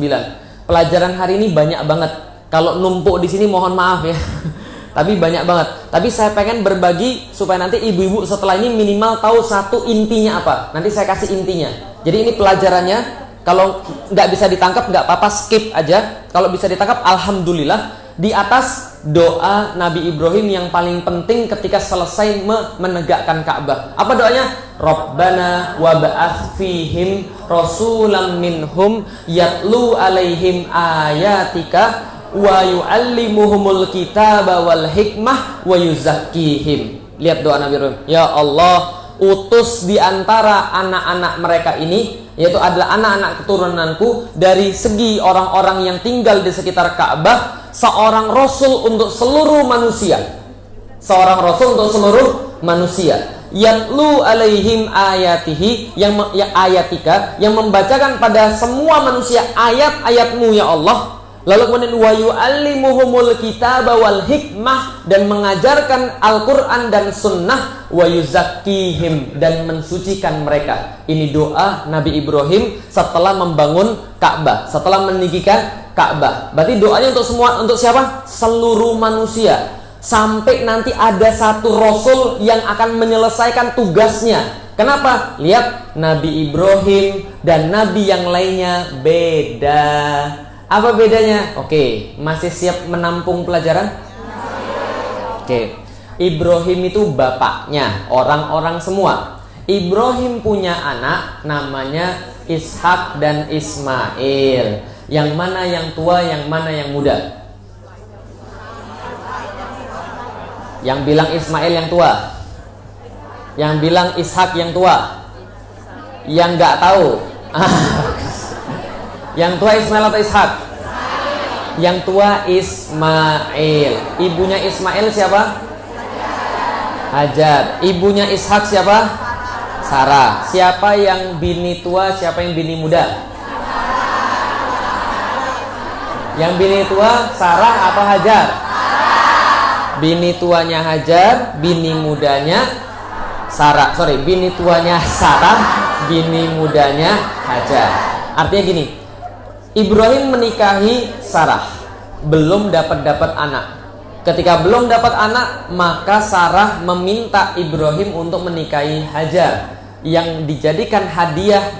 Pelajaran hari ini banyak banget. Kalau numpuk di sini mohon maaf ya. Tapi banyak banget. Tapi saya pengen berbagi supaya nanti ibu-ibu setelah ini minimal tahu satu intinya apa. Nanti saya kasih intinya. Jadi ini pelajarannya. Kalau nggak bisa ditangkap nggak apa-apa, skip aja. Kalau bisa ditangkap, alhamdulillah. Di atas doa Nabi Ibrahim yang paling penting ketika selesai menegakkan Ka'bah. Apa doanya? Rabbana wa ba'ath fihim rasulam minhum yatlu alaihim ayatika wa yu'allimuhumul kitaba wal hikmah wa yuzakkihim. Lihat doa Nabi Ibrahim. Ya Allah, utus di antara anak-anak mereka ini, yaitu adalah anak-anak keturunanku, dari segi orang-orang yang tinggal di sekitar Ka'bah, seorang rasul untuk seluruh manusia. Seorang rasul untuk seluruh manusia. Yatlu alaihim ayatihi, ayatika, yang membacakan pada semua manusia ayat-ayatmu ya Allah. Lalu kemudian wa yu'allimuhumul kitaba wal hikmah, dan mengajarkan Al-Qur'an dan sunnah, wa yuzakkihim, dan mensucikan mereka. Ini doa Nabi Ibrahim setelah membangun Ka'bah, setelah meninggikan Ka'bah. Berarti doanya untuk semua, untuk siapa? Seluruh manusia. Sampai nanti ada satu rasul yang akan menyelesaikan tugasnya. Kenapa? Lihat, Nabi Ibrahim dan nabi yang lainnya beda. Apa bedanya? Oke, masih siap menampung pelajaran? Oke. Ibrahim itu bapaknya orang-orang semua. Ibrahim punya anak namanya Ishak dan Ismail. Yang mana yang tua, yang mana yang muda? Yang bilang Ismail yang tua, yang bilang Ishak yang tua, yang nggak tahu. Yang tua Ismail atau Ishak? Yang tua Ismail. Ibunya Ismail siapa? Hajar. Ibunya Ishak siapa? Sarah. Siapa yang bini tua, siapa yang bini muda? Yang bini tua Sarah atau Hajar? Bini tuanya Hajar, bini mudanya Sarah. Bini tuanya Sarah, bini mudanya Hajar. Artinya gini, Ibrahim menikahi Sarah, belum dapat anak. Ketika belum dapat anak, maka Sarah meminta Ibrahim untuk menikahi Hajar, yang dijadikan hadiah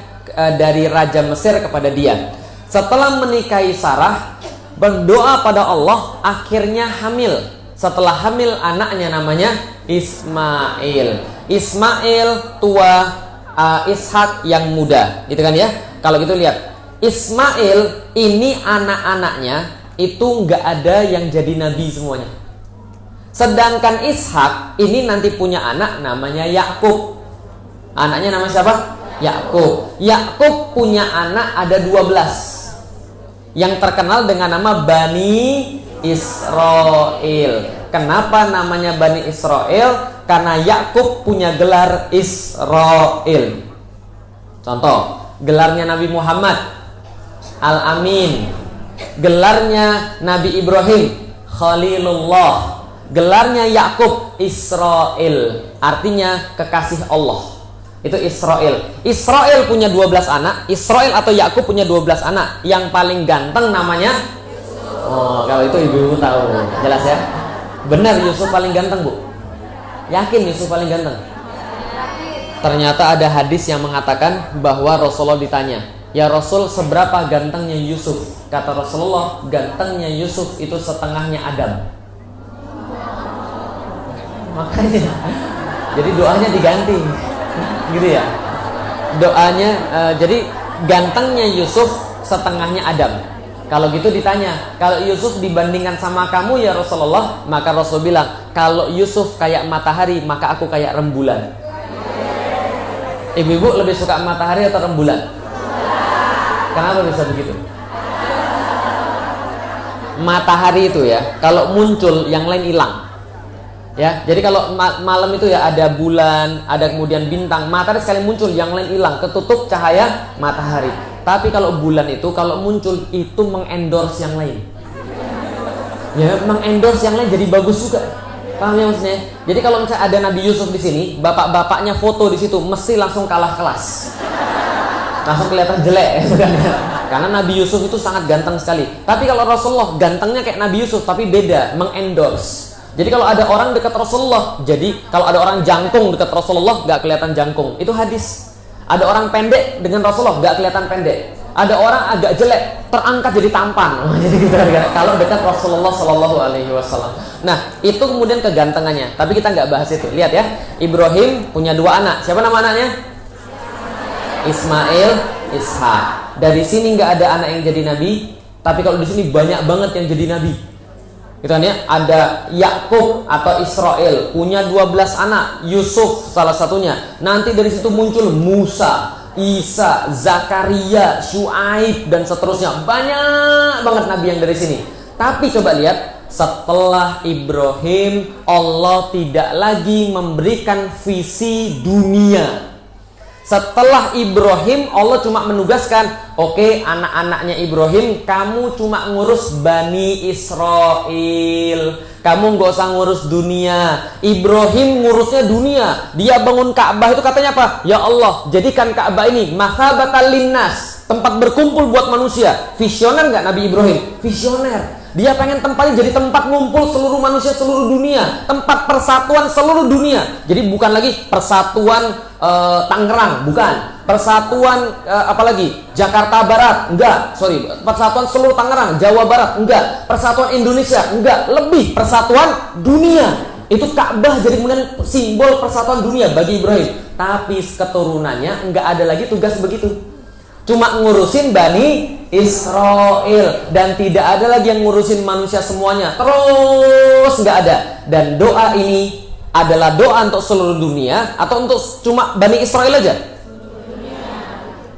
dari Raja Mesir kepada dia. Setelah menikahi Sarah, berdoa pada Allah, akhirnya hamil. Setelah hamil, anaknya namanya Ismail. Ismail tua, Ishak yang muda, gitu kan ya? Kalau gitu lihat, Ismail ini anak-anaknya itu nggak ada yang jadi nabi semuanya. Sedangkan Ishak ini nanti punya anak namanya Yakub. Anaknya nama siapa? Yakub. Yakub punya anak ada 12 yang terkenal dengan nama Bani Israel. Kenapa namanya Bani Israel? Karena Yakub punya gelar Israel. Contoh, gelarnya Nabi Muhammad Al-Amin, gelarnya Nabi Ibrahim Khalilullah, gelarnya Yakub Israel, artinya kekasih Allah. Itu Israel. Israel punya 12 anak. Israel atau Yakub punya 12 anak. Yang paling ganteng namanya, oh, kalau itu ibu-ibu tahu. Jelas ya? Benar Yusuf paling ganteng, Bu? Yakin Yusuf paling ganteng? Ternyata ada hadis yang mengatakan bahwa Rasulullah ditanya, "Ya Rasul, seberapa gantengnya Yusuf?" Kata Rasulullah, "Gantengnya Yusuf itu setengahnya Adam." Makanya jadi doanya diganti. Gitu ya. Doanya jadi gantengnya Yusuf setengahnya Adam. Kalau gitu ditanya, kalau Yusuf dibandingkan sama kamu ya Rasulullah, maka Rasul bilang, kalau Yusuf kayak matahari, maka aku kayak rembulan. Ibu-ibu lebih suka matahari atau rembulan? Kenapa bisa begitu? Matahari itu ya, kalau muncul yang lain hilang. Ya, jadi kalau malam itu ya ada bulan, ada kemudian bintang, matahari sekali muncul, yang lain hilang, ketutup cahaya matahari. Tapi kalau bulan itu kalau muncul itu mengendorse yang lain. Ya, mengendorse yang lain jadi bagus juga. Paham ya maksudnya? Jadi kalau misalnya ada Nabi Yusuf di sini, bapak-bapaknya foto di situ mesti langsung kalah kelas. Langsung kelihatan jelek gitu kan. Karena Nabi Yusuf itu sangat ganteng sekali. Tapi kalau Rasulullah gantengnya kayak Nabi Yusuf tapi beda, mengendorse. Jadi kalau ada orang dekat Rasulullah, jadi kalau ada orang jangkung dekat Rasulullah gak kelihatan jangkung. Itu hadis. Ada orang pendek dengan Rasulullah gak kelihatan pendek. Ada orang agak jelek terangkat jadi tampan. Jadi gitu kan. Kalau dekat Rasulullah Shallallahu Alaihi Wasallam. Nah itu kemudian kegantengannya. Tapi kita nggak bahas itu. Lihat ya, Ibrahim punya 2 anak. Siapa nama anaknya? Ismail, Ishak. Dari sini nggak ada anak yang jadi nabi. Tapi kalau di sini banyak banget yang jadi nabi. Gitu kan ya, ada Yakub atau Israel punya 12 anak, Yusuf salah satunya. Nanti dari situ muncul Musa, Isa, Zakaria, Syuaib dan seterusnya. Banyak banget nabi yang dari sini. Tapi coba lihat, setelah Ibrahim, Allah tidak lagi memberikan visi dunia. Setelah Ibrahim, Allah cuma menugaskan, oke, anak-anaknya Ibrahim, kamu cuma ngurus Bani Israel, kamu nggak usah ngurus dunia. Ibrahim ngurusnya dunia. Dia bangun Ka'bah itu katanya apa? Ya Allah, jadikan Ka'bah ini mahabatan linnas, tempat berkumpul buat manusia. Visioner nggak Nabi Ibrahim? Visioner. Dia pengen tempatnya jadi tempat ngumpul seluruh manusia seluruh dunia, tempat persatuan seluruh dunia. Jadi bukan lagi persatuan Tangerang, bukan. Persatuan apalagi? Jakarta Barat, enggak. Sorry, persatuan seluruh Tangerang, Jawa Barat, enggak. Persatuan Indonesia, enggak. Lebih persatuan dunia. Itu Ka'bah jadi kemudian simbol persatuan dunia bagi Ibrahim. Tapi keturunannya enggak ada lagi tugas begitu. Cuma ngurusin Bani Israel, dan tidak ada lagi yang ngurusin manusia semuanya. Terus nggak ada. Dan doa ini adalah doa untuk seluruh dunia atau untuk cuma Bani Israel aja?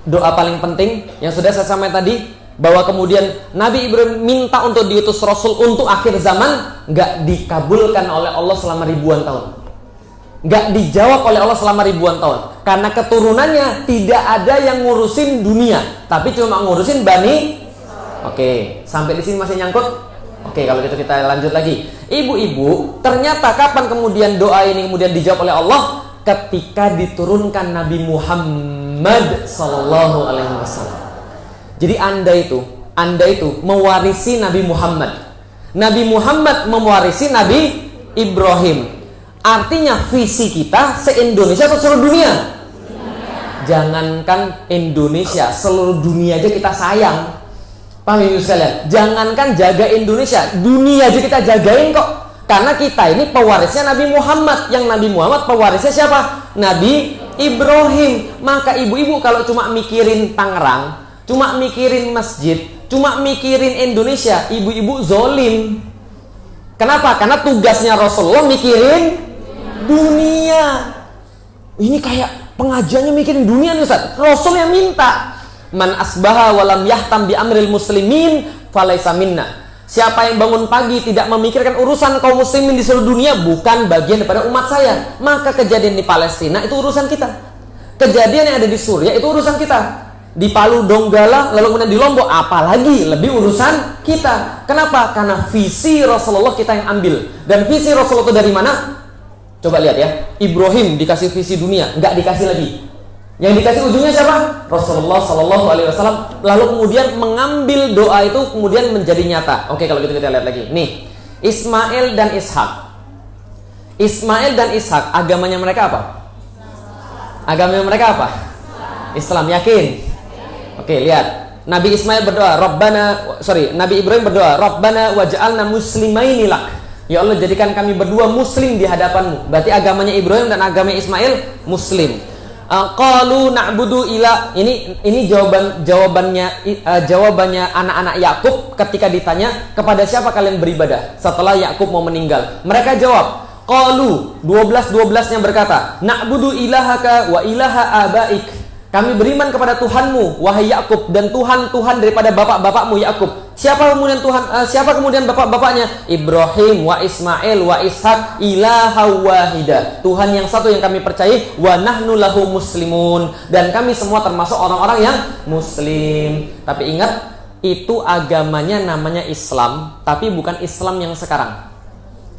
Doa paling penting yang sudah saya sampaikan tadi, bahwa kemudian Nabi Ibrahim minta untuk diutus Rasul untuk akhir zaman, nggak dikabulkan oleh Allah selama ribuan tahun. Nggak dijawab oleh Allah selama ribuan tahun, karena keturunannya tidak ada yang ngurusin dunia, tapi cuma ngurusin Bani. Oke, sampai di sini masih nyangkut? Oke, kalau gitu kita lanjut lagi. Ibu-ibu, ternyata kapan kemudian doa ini kemudian dijawab oleh Allah? Ketika diturunkan Nabi Muhammad Sallallahu Alaihi Wasallam. Jadi anda itu mewarisi Nabi Muhammad. Nabi Muhammad mewarisi Nabi Ibrahim. Artinya visi kita se-Indonesia atau seluruh dunia? Jangankan Indonesia, seluruh dunia aja kita sayang. Paham ibu sekalian? Jangankan jaga Indonesia, dunia aja kita jagain kok. Karena kita ini pewarisnya Nabi Muhammad. Yang Nabi Muhammad pewarisnya siapa? Nabi Ibrahim. Maka ibu-ibu kalau cuma mikirin Tangerang, cuma mikirin masjid, cuma mikirin Indonesia, ibu-ibu zolim. Kenapa? Karena tugasnya Rasulullah mikirin dunia. Ini kayak pengajiannya mikirin dunia nih Ustaz. Rasul yang minta, man asbaha walam yahtam bi amril muslimin falaisa minna. Siapa yang bangun pagi tidak memikirkan urusan kaum muslimin di seluruh dunia, bukan bagian daripada umat saya. Maka kejadian di Palestina itu urusan kita. Kejadian yang ada di Suriah itu urusan kita. Di Palu Donggala, lalu kemudian di Lombok, apalagi lebih urusan kita. Kenapa? Karena visi Rasulullah kita yang ambil. Dan visi Rasulullah itu dari mana? Coba lihat ya, Ibrahim dikasih visi dunia, nggak dikasih lagi. Yang dikasih ujungnya siapa? Rasulullah Sallallahu Alaihi Wasallam. Lalu kemudian mengambil doa itu kemudian menjadi nyata. Oke, kalau gitu kita lihat lagi. Nih, Ismail dan Ishak. Ismail dan Ishak, agamanya mereka apa? Agamanya mereka apa? Islam, yakin? Oke, lihat. Nabi Ismail berdoa, Nabi Ibrahim berdoa, Rabbana waj'alna muslimaini lak. Ya Allah, jadikan kami berdua muslim di hadapanmu. Berarti agamanya Ibrahim dan agamanya Ismail muslim. Qalu na'budu ila, ini jawabannya anak-anak Yakub ketika ditanya kepada siapa kalian beribadah setelah Yakub mau meninggal. Mereka jawab, qalu 12-12-nya berkata, na'budu ilahaka wa ilaha abaik. Kami beriman kepada Tuhanmu, wahai Yakub, dan Tuhan daripada bapak-bapakmu Yakub. Siapa kemudian bapak-bapaknya? Ibrahim wa Ismail wa Ishak ilaha wahida. Tuhan yang satu yang kami percayai, wa nahnu lahu muslimun, dan kami semua termasuk orang-orang yang muslim. Tapi ingat, itu agamanya namanya Islam, tapi bukan Islam yang sekarang.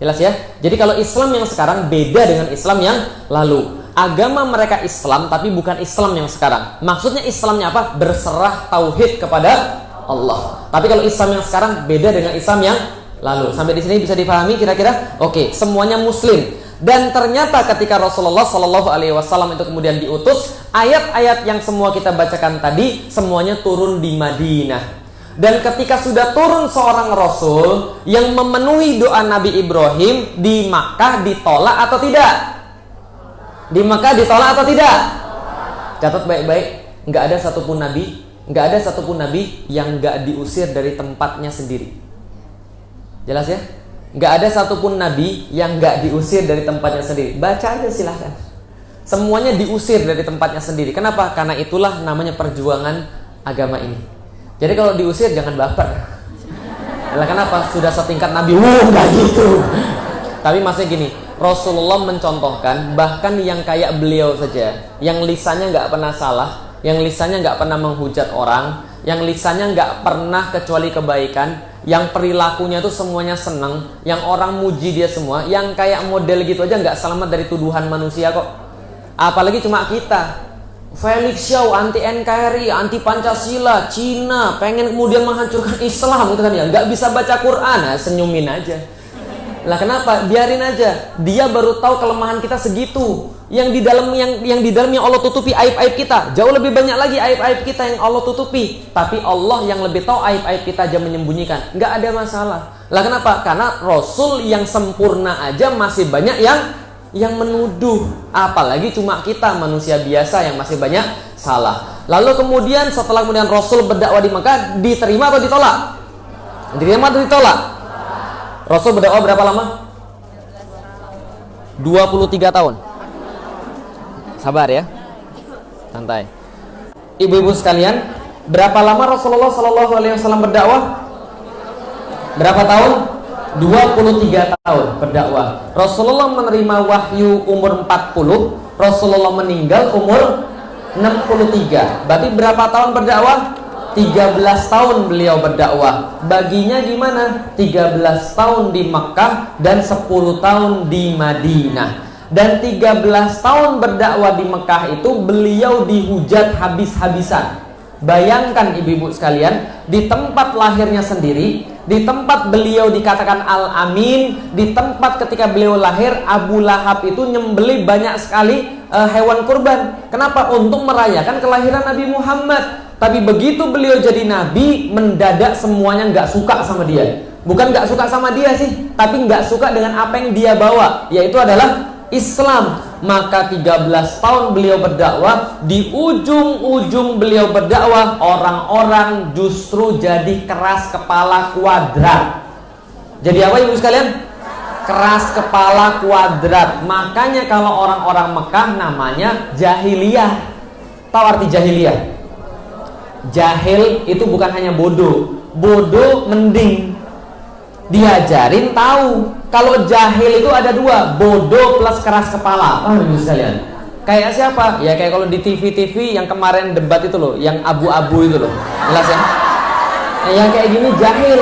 Jelas ya? Jadi kalau Islam yang sekarang beda dengan Islam yang lalu. Agama mereka Islam, tapi bukan Islam yang sekarang. Maksudnya Islamnya apa? Berserah tauhid kepada Allah. Tapi kalau Islam yang sekarang beda dengan Islam yang lalu. Sampai di sini bisa dipahami kira-kira? Oke, semuanya Muslim. Dan ternyata ketika Rasulullah Shallallahu Alaihi Wasallam itu kemudian diutus, ayat-ayat yang semua kita bacakan tadi semuanya turun di Madinah. Dan ketika sudah turun seorang Rasul yang memenuhi doa Nabi Ibrahim, di Makkah ditolak atau tidak? Di Makkah ditolak atau tidak? Catat baik-baik, nggak ada satupun nabi yang nggak diusir dari tempatnya sendiri. Jelas ya? Nggak ada satupun nabi yang nggak diusir dari tempatnya sendiri. Baca aja silahkan. Semuanya diusir dari tempatnya sendiri. Kenapa? Karena itulah namanya perjuangan agama ini. Jadi kalau diusir jangan baper. Lah kenapa? Sudah setingkat Nabi. Enggak gitu. Tapi masih gini, Rasulullah mencontohkan bahkan yang kayak beliau saja, yang lisannya nggak pernah salah, yang lisannya nggak pernah menghujat orang, yang lisannya nggak pernah kecuali kebaikan, yang perilakunya tuh semuanya seneng, yang orang muji dia semua, yang kayak model gitu aja nggak selamat dari tuduhan manusia kok. Apalagi cuma kita. Felix Shaw anti NKRI, anti Pancasila, Cina, pengen kemudian menghancurkan Islam gitu kan ya, nggak bisa baca Quran, nah, senyumin aja. Lah kenapa? Biarin aja. Dia baru tahu kelemahan kita segitu. Yang di dalam yang di dalam yang Allah tutupi aib-aib kita. Jauh lebih banyak lagi aib-aib kita yang Allah tutupi. Tapi Allah yang lebih tahu aib-aib kita aja menyembunyikan. Nggak ada masalah. Lah kenapa? Karena Rasul yang sempurna aja masih banyak yang menuduh. Apalagi cuma kita manusia biasa yang masih banyak salah. Lalu kemudian setelah kemudian Rasul berdakwah di Mekah, diterima atau ditolak? Diterima atau ditolak? Rasul berdakwah berapa lama? 23 tahun. Sabar ya. Santai. Ibu-ibu sekalian, berapa lama Rasulullah SAW berdakwah? Berapa tahun? 23 tahun berdakwah. Rasulullah menerima wahyu umur 40, Rasulullah meninggal umur 63. Berarti berapa tahun berdakwah? 13 tahun beliau berdakwah. Baginya gimana? 13 tahun di Mekah dan 10 tahun di Madinah. Dan 13 tahun berdakwah di Mekah itu beliau dihujat habis-habisan. Bayangkan ibu-ibu sekalian, di tempat lahirnya sendiri, di tempat beliau dikatakan Al-Amin, di tempat ketika beliau lahir, Abu Lahab itu nyembelih banyak sekali hewan kurban. Kenapa? Untuk merayakan kelahiran Nabi Muhammad. Tapi begitu beliau jadi nabi, mendadak semuanya nggak suka sama dia. Bukan nggak suka sama dia sih, tapi nggak suka dengan apa yang dia bawa, yaitu adalah Islam. Maka 13 tahun beliau berdakwah, di ujung-ujung beliau berdakwah, orang-orang justru jadi keras kepala kuadrat. Jadi apa ibu sekalian? Keras kepala kuadrat. Makanya kalau orang-orang Mekah namanya jahiliyah. Tahu arti jahiliyah? Jahil itu bukan hanya bodoh. Bodoh mending diajarin tahu. Kalau jahil itu ada dua, bodoh plus keras kepala. Ibu sekalian, kayak siapa? Ya kayak kalau di TV-TV yang kemarin debat itu loh, yang abu-abu itu loh. Jelas ya? Yang kayak gini jahil,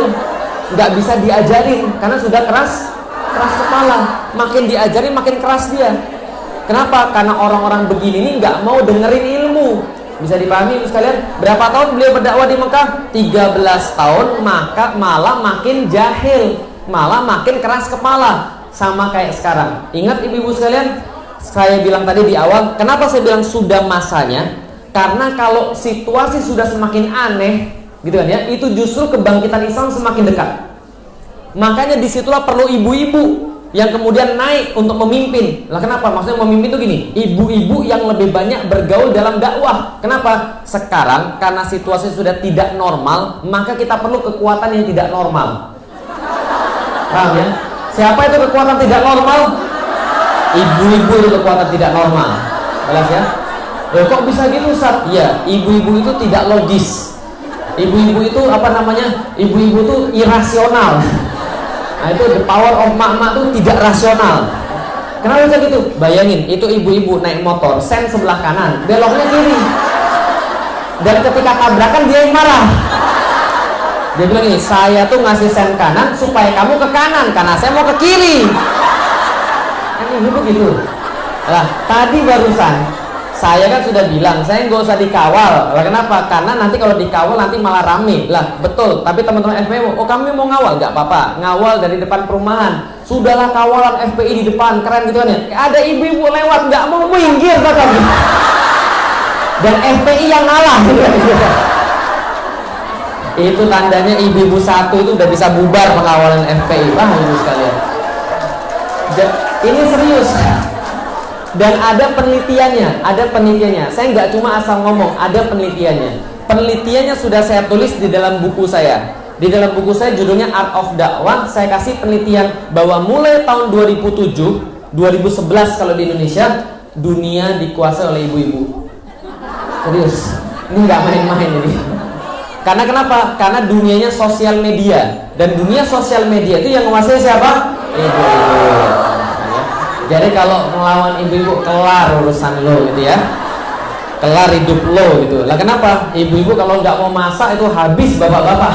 nggak bisa diajarin karena sudah keras kepala. Makin diajarin makin keras dia. Kenapa? Karena orang-orang begini ini nggak mau dengerin ilmu. Bisa dipahami ibu sekalian? Berapa tahun beliau berdakwah di Mekah? 13 tahun, maka malah makin jahil, malah makin keras kepala. Sama kayak sekarang. Ingat ibu-ibu sekalian, saya bilang tadi di awal, kenapa saya bilang sudah masanya? Karena kalau situasi sudah semakin aneh, gitu kan ya, itu justru kebangkitan Islam semakin dekat. Makanya disitulah perlu ibu-ibu yang kemudian naik untuk memimpin. Lah kenapa? Maksudnya memimpin itu gini, ibu-ibu yang lebih banyak bergaul dalam dakwah. Kenapa? Sekarang karena situasi sudah tidak normal, maka kita perlu kekuatan yang tidak normal. Paham ya? Siapa itu kekuatan tidak normal? Ibu-ibu itu kekuatan tidak normal. Jelas ya? Loh, kok bisa gitu Ustaz? Iya, ibu-ibu itu tidak logis. Ibu-ibu itu apa namanya? Ibu-ibu itu irasional. Nah itu the power of mak-mak itu tidak rasional. Kenapa bisa gitu? Bayangin, itu ibu-ibu naik motor, sen sebelah kanan, beloknya kiri. Dan ketika tabrakan dia yang marah. Dia bilang ini, saya tuh ngasih sen kanan supaya kamu ke kanan, karena saya mau ke kiri. Kan ibu begitu. Lah, tadi barusan saya kan sudah bilang, saya nggak usah dikawal. Lah kenapa? Karena nanti kalau dikawal nanti malah rame. Lah betul. Tapi teman-teman FPI, oh kami mau ngawal, nggak apa-apa. Ngawal dari depan perumahan. Sudahlah kawalan FPI di depan, keren gitu kan ya. Ada ibu-ibu lewat, nggak mau minggir bahkan. Dan FPI yang ngalah. Itu tandanya ibu-ibu satu itu udah bisa bubar pengawalan FPI. Paham ibu sekalian? Ini serius. Dan ada penelitiannya, saya nggak cuma asal ngomong, ada penelitiannya. Penelitiannya sudah saya tulis di dalam buku saya. Di dalam buku saya judulnya Art of Dakwah. Saya kasih penelitian bahwa mulai tahun 2007, 2011 kalau di Indonesia, dunia dikuasai oleh ibu-ibu. Serius, ini nggak main-main ini. Karena kenapa? Karena dunianya sosial media, dan dunia sosial media itu yang menguasai siapa? Ibu-ibu. Jadi kalau melawan ibu-ibu, kelar urusan lo gitu ya, kelar hidup lo gitu. Lah kenapa? Ibu-ibu kalau nggak mau masak itu habis bapak-bapak.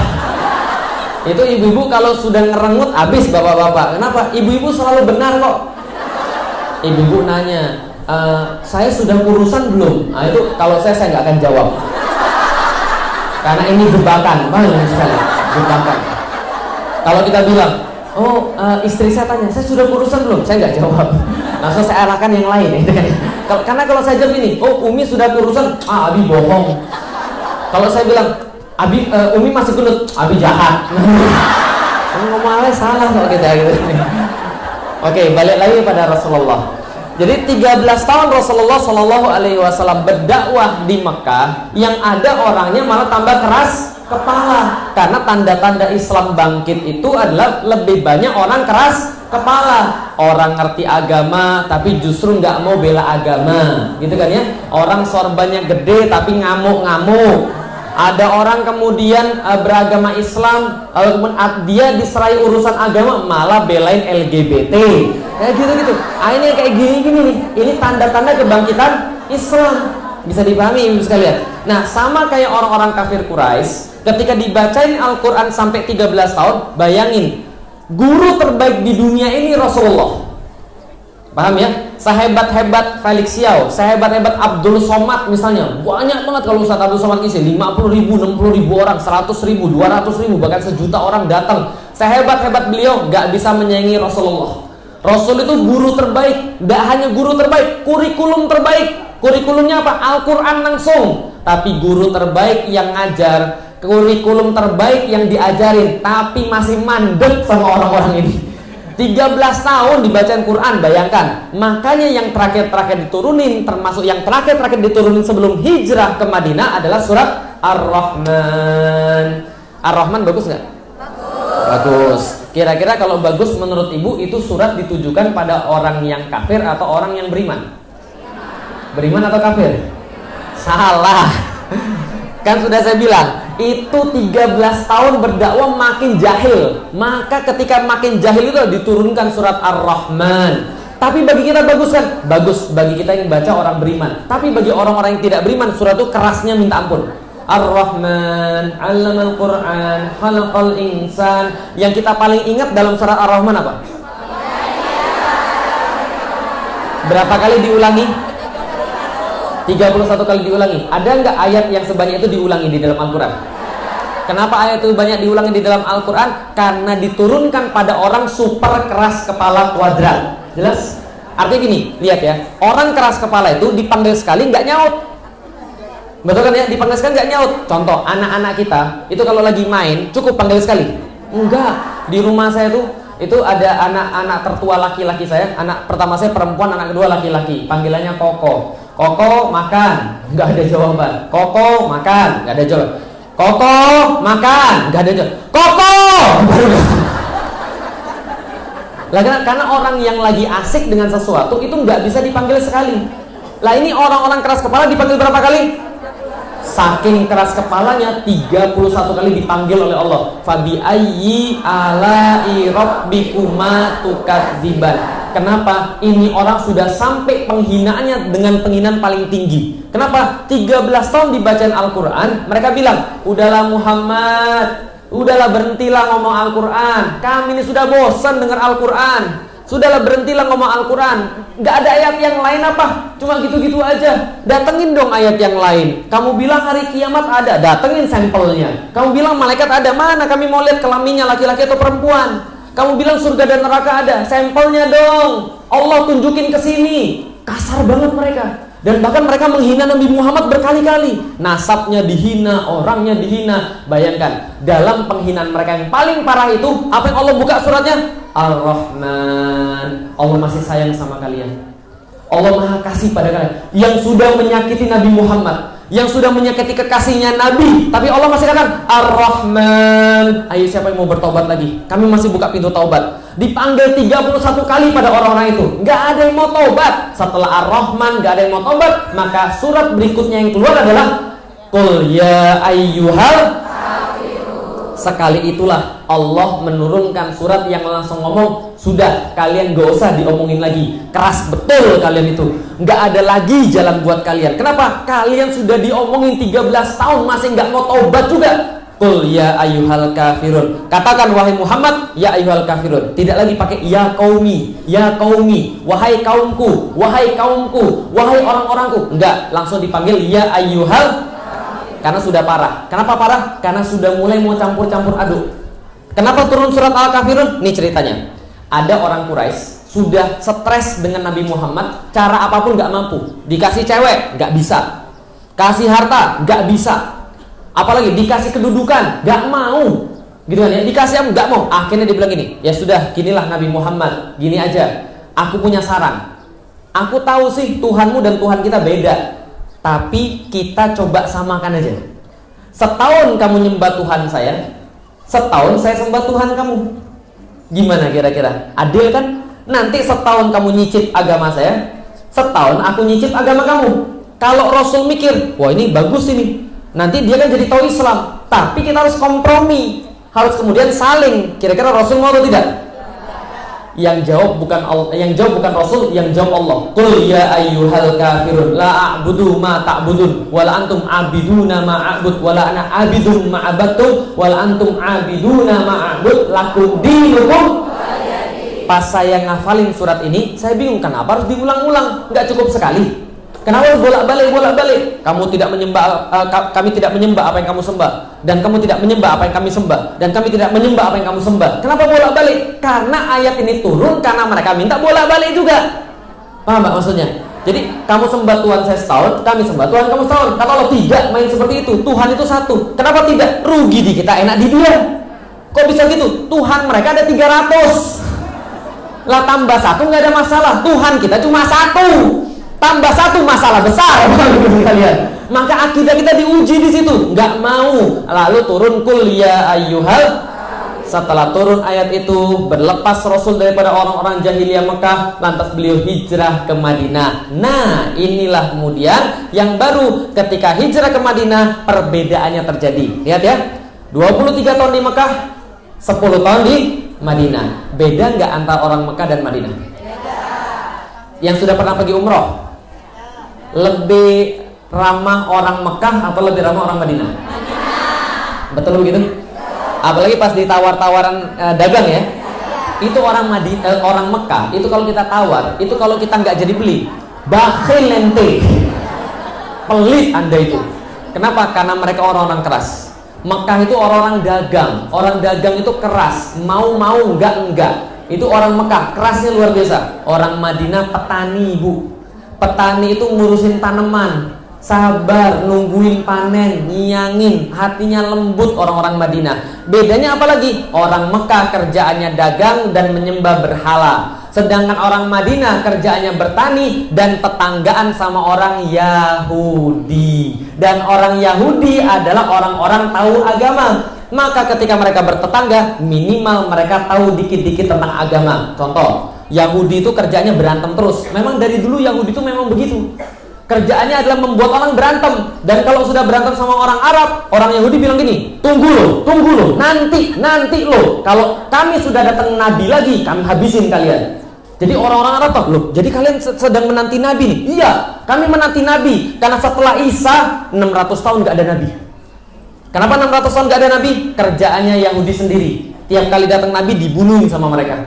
Itu ibu-ibu kalau sudah ngerengut habis bapak-bapak. Kenapa? Ibu-ibu selalu benar kok. Ibu-ibu nanya, saya sudah kurusan belum? Nah itu kalau saya nggak akan jawab. Karena ini jebakan, banyak sekali jebakan. Kalau kita bilang, oh istri saya tanya, saya sudah kurusan belum? Saya nggak jawab. Langsung saya arahkan yang lain. Karena kalau saya jawab ini, oh Umi sudah kurusan, Abi bohong. Kalau saya bilang, Umi masih gendut, Abi jahat. Ngomongnya salah kalau kita gitu. Oke, balik lagi pada Rasulullah. Jadi 13 tahun Rasulullah Shallallahu Alaihi Wasallam berdakwah di Mekah, yang ada orangnya malah tambah keras kepala. Karena tanda-tanda Islam bangkit itu adalah lebih banyak orang keras kepala. Orang ngerti agama tapi justru nggak mau bela agama, gitu kan ya. Orang sorbannya gede tapi ngamuk-ngamuk. Ada orang kemudian beragama Islam, dia diserai urusan agama malah belain LGBT, kayak gitu-gitu. Ini kayak gini-gini nih, ini tanda-tanda kebangkitan Islam. Bisa dipahami ibu sekalian. Nah, sama kayak orang-orang kafir Quraisy, ketika dibacain Al-Quran sampai 13 tahun, bayangin, guru terbaik di dunia ini Rasulullah. Paham ya? Sehebat-hebat Felix Xiao, sehebat-hebat Abdul Somad misalnya, banyak banget kalau Ustaz Abdul Somad isi 50.000, 60.000 orang, 100.000, 200.000, bahkan sejuta orang datang. Sehebat-hebat beliau nggak bisa menyaingi Rasulullah. Rasul itu guru terbaik, nggak hanya guru terbaik, kurikulum terbaik. Kurikulumnya apa? Al-Quran langsung. Tapi guru terbaik yang ngajar, kurikulum terbaik yang diajarin, tapi masih mandek sama orang-orang ini. 13 tahun dibacain Quran, bayangkan. Makanya yang terakhir-terakhir diturunin, termasuk yang terakhir-terakhir diturunin sebelum hijrah ke Madinah adalah surat Ar-Rahman. Ar-Rahman bagus nggak? Bagus. Kira-kira kalau bagus menurut ibu, itu surat ditujukan pada orang yang kafir atau orang yang beriman? Beriman atau kafir? Salah. Kan sudah saya bilang, itu 13 tahun berdakwah makin jahil. Maka ketika makin jahil itu diturunkan surat Ar-Rahman. Tapi bagi kita bagus kan? Bagus bagi kita yang baca orang beriman. Tapi bagi orang-orang yang tidak beriman, surat itu kerasnya minta ampun. Ar-Rahman, 'allamal Qur'an, khalaqal insan. Yang kita paling ingat dalam surat Ar-Rahman apa? Berapa kali diulangi? 31 kali diulangi. Ada nggak ayat yang sebanyak itu diulangi di dalam Al-Quran? Kenapa ayat itu banyak diulangi di dalam Al-Quran? Karena diturunkan pada orang super keras kepala kuadrat. Jelas? Artinya gini, lihat ya, orang keras kepala itu dipanggil sekali nggak nyaut. Betul kan ya? Dipanggil sekali nggak nyaut. Contoh, anak-anak kita itu kalau lagi main cukup panggil sekali? Enggak. Di rumah saya tuh itu ada anak-anak tertua laki-laki saya. Anak pertama saya perempuan, anak kedua laki-laki. Panggilannya Koko. Koko makan, nggak ada jawaban. Koko makan, nggak ada jawaban. Koko makan, nggak ada jawaban. Koko. Lah karena orang yang lagi asik dengan sesuatu itu nggak bisa dipanggil sekali. Lah ini orang-orang keras kepala dipanggil berapa kali? Saking keras kepalanya 31 kali dipanggil oleh Allah. Fabi ayyi ala'i rabbikuma tukadziban. Kenapa? Ini orang sudah sampai penghinaannya dengan penghinaan paling tinggi. Kenapa? 13 tahun dibacain Al-Quran, mereka bilang, udahlah Muhammad, udahlah berhentilah ngomong Al-Quran. Kami ini sudah bosan dengar Al-Quran. Sudahlah berhentilah ngomong Al-Quran. Gak ada ayat yang lain apa? Cuma gitu-gitu aja. Datengin dong ayat yang lain. Kamu bilang hari kiamat ada, datengin sampelnya. Kamu bilang malaikat ada, mana kami mau lihat kelaminnya laki-laki atau perempuan. Kamu bilang surga dan neraka ada, sampelnya dong. Allah tunjukin ke sini. Kasar banget mereka. Dan bahkan mereka menghina Nabi Muhammad berkali-kali. Nasabnya dihina, orangnya dihina. Bayangkan, dalam penghinaan mereka yang paling parah itu, apa yang Allah buka suratnya? Ar-Rahman. Allah masih sayang sama kalian. Allah maha kasih pada kalian. Yang sudah menyakiti Nabi Muhammad, yang sudah menyakiti kekasihnya Nabi, tapi Allah masih katakan Ar-Rahman. Ayo siapa yang mau bertobat lagi? Kami masih buka pintu taubat. Dipanggil 31 kali pada orang-orang itu, nggak ada yang mau taubat. Setelah Ar-Rahman nggak ada yang mau taubat, maka surat berikutnya yang keluar adalah Qul ya ayyuhal Sekali itulah Allah menurunkan surat yang langsung ngomong, sudah, kalian gak usah diomongin lagi. Keras betul kalian itu, gak ada lagi jalan buat kalian. Kenapa? Kalian sudah diomongin 13 tahun masih gak mau taubat juga. Qul ya ayyuhal kafirun. Katakan wahai Muhammad, ya ayyuhal kafirun. Tidak lagi pakai ya qaumi, wahai kaumku, wahai kaumku, wahai orang-orangku. Enggak, langsung dipanggil ya ayyuhal. Karena sudah parah. Kenapa parah? Karena sudah mulai mau campur-campur aduk. Kenapa turun surat Al-Kafirun? Nih ceritanya. Ada orang Quraisy sudah stres dengan Nabi Muhammad, cara apapun gak mampu. Dikasih cewek, gak bisa. Kasih harta, gak bisa. Apalagi dikasih kedudukan, gak mau. Gitu kan ya, dikasih apa, gak mau. Akhirnya dia bilang gini, ya sudah, ginilah Nabi Muhammad, gini aja. Aku punya saran. Aku tahu sih Tuhanmu dan Tuhan kita beda, tapi kita coba samakan aja. Setahun kamu nyembah Tuhan saya, setahun saya sembah Tuhan kamu. Gimana kira-kira? Adil kan? Nanti setahun kamu nyicip agama saya, setahun aku nyicip agama kamu. Kalau Rasul mikir, wah ini bagus ini, nanti dia kan jadi tahu Islam, tapi kita harus kompromi, harus kemudian saling. Kira-kira Rasul mau atau tidak? Yang jawab bukan Allah, yang jawab bukan Rasul, yang jawab Allah. Qul ya ayyuhal kafirun la a'budu ma ta'budun wala antum 'abiduna ma a'bud wala ana 'abidun ma 'abadtum wala antum 'abiduna ma a'bud lakum dinukum. Pas saya ngafalin surat ini, saya bingung kenapa harus diulang-ulang, nggak cukup sekali. Kenapa harus bolak-balik? Kamu tidak menyembah, kami tidak menyembah apa yang kamu sembah, dan kamu tidak menyembah apa yang kami sembah, dan kami tidak menyembah apa yang kamu sembah. Kenapa bolak-balik? Karena ayat ini turun karena mereka minta bolak-balik juga. Paham Mbak maksudnya? Jadi kamu sembah Tuhan saya setahun, kami sembah Tuhan kamu setahun. Kalau Allah tidak main seperti itu, Tuhan itu satu. Kenapa tidak? Rugi di kita, enak di dia. Kok bisa gitu? Tuhan mereka ada 300. Lah tambah satu nggak ada masalah. Tuhan kita cuma satu. Tambah satu masalah besar kalian. Maka akidah kita diuji di situ. Nggak mau. Lalu turun kul ya ayyuhal. Setelah turun ayat itu, berlepas Rasul daripada orang-orang jahiliyah Mekah, lantas beliau hijrah ke Madinah. Nah, inilah kemudian yang baru ketika hijrah ke Madinah, perbedaannya terjadi. Lihat ya, 23 tahun di Mekah, 10 tahun di Madinah. Beda nggak antara orang Mekah dan Madinah? Beda. Yang sudah pernah pergi umroh, lebih ramah orang Mekah atau lebih ramah orang Madinah? Madinah. Betul begitu? Apalagi pas ditawar-tawaran dagang ya. Itu orang orang Mekah, itu kalau kita tawar, itu kalau kita nggak jadi beli, bakhil ente. Pelit Anda itu. Kenapa? Karena mereka orang-orang keras. Mekah itu orang-orang dagang. Orang dagang itu keras, mau enggak. Itu orang Mekah, kerasnya luar biasa. Orang Madinah petani, Bu. Petani itu ngurusin tanaman, sabar, nungguin panen, nyiyangin, hatinya lembut orang-orang Madinah. Bedanya apa lagi? Orang Mekah kerjaannya dagang dan menyembah berhala, sedangkan orang Madinah kerjaannya bertani dan tetanggaan sama orang Yahudi. Dan orang Yahudi adalah orang-orang tahu agama. Maka ketika mereka bertetangga, minimal mereka tahu dikit-dikit tentang agama. Contoh, Yahudi itu kerjanya berantem terus. Memang dari dulu Yahudi itu memang begitu. Kerjaannya adalah membuat orang berantem. Dan kalau sudah berantem sama orang Arab, orang Yahudi bilang gini, tunggu loh, nanti loh. Kalau kami sudah datang Nabi lagi, kami habisin kalian. Jadi orang-orang Arab loh, jadi kalian sedang menanti Nabi nih? Iya, kami menanti Nabi. Karena setelah Isa, 600 tahun gak ada Nabi. Kenapa 600 tahun gak ada Nabi? Kerjaannya Yahudi sendiri. Tiap kali datang Nabi dibunuhin sama mereka.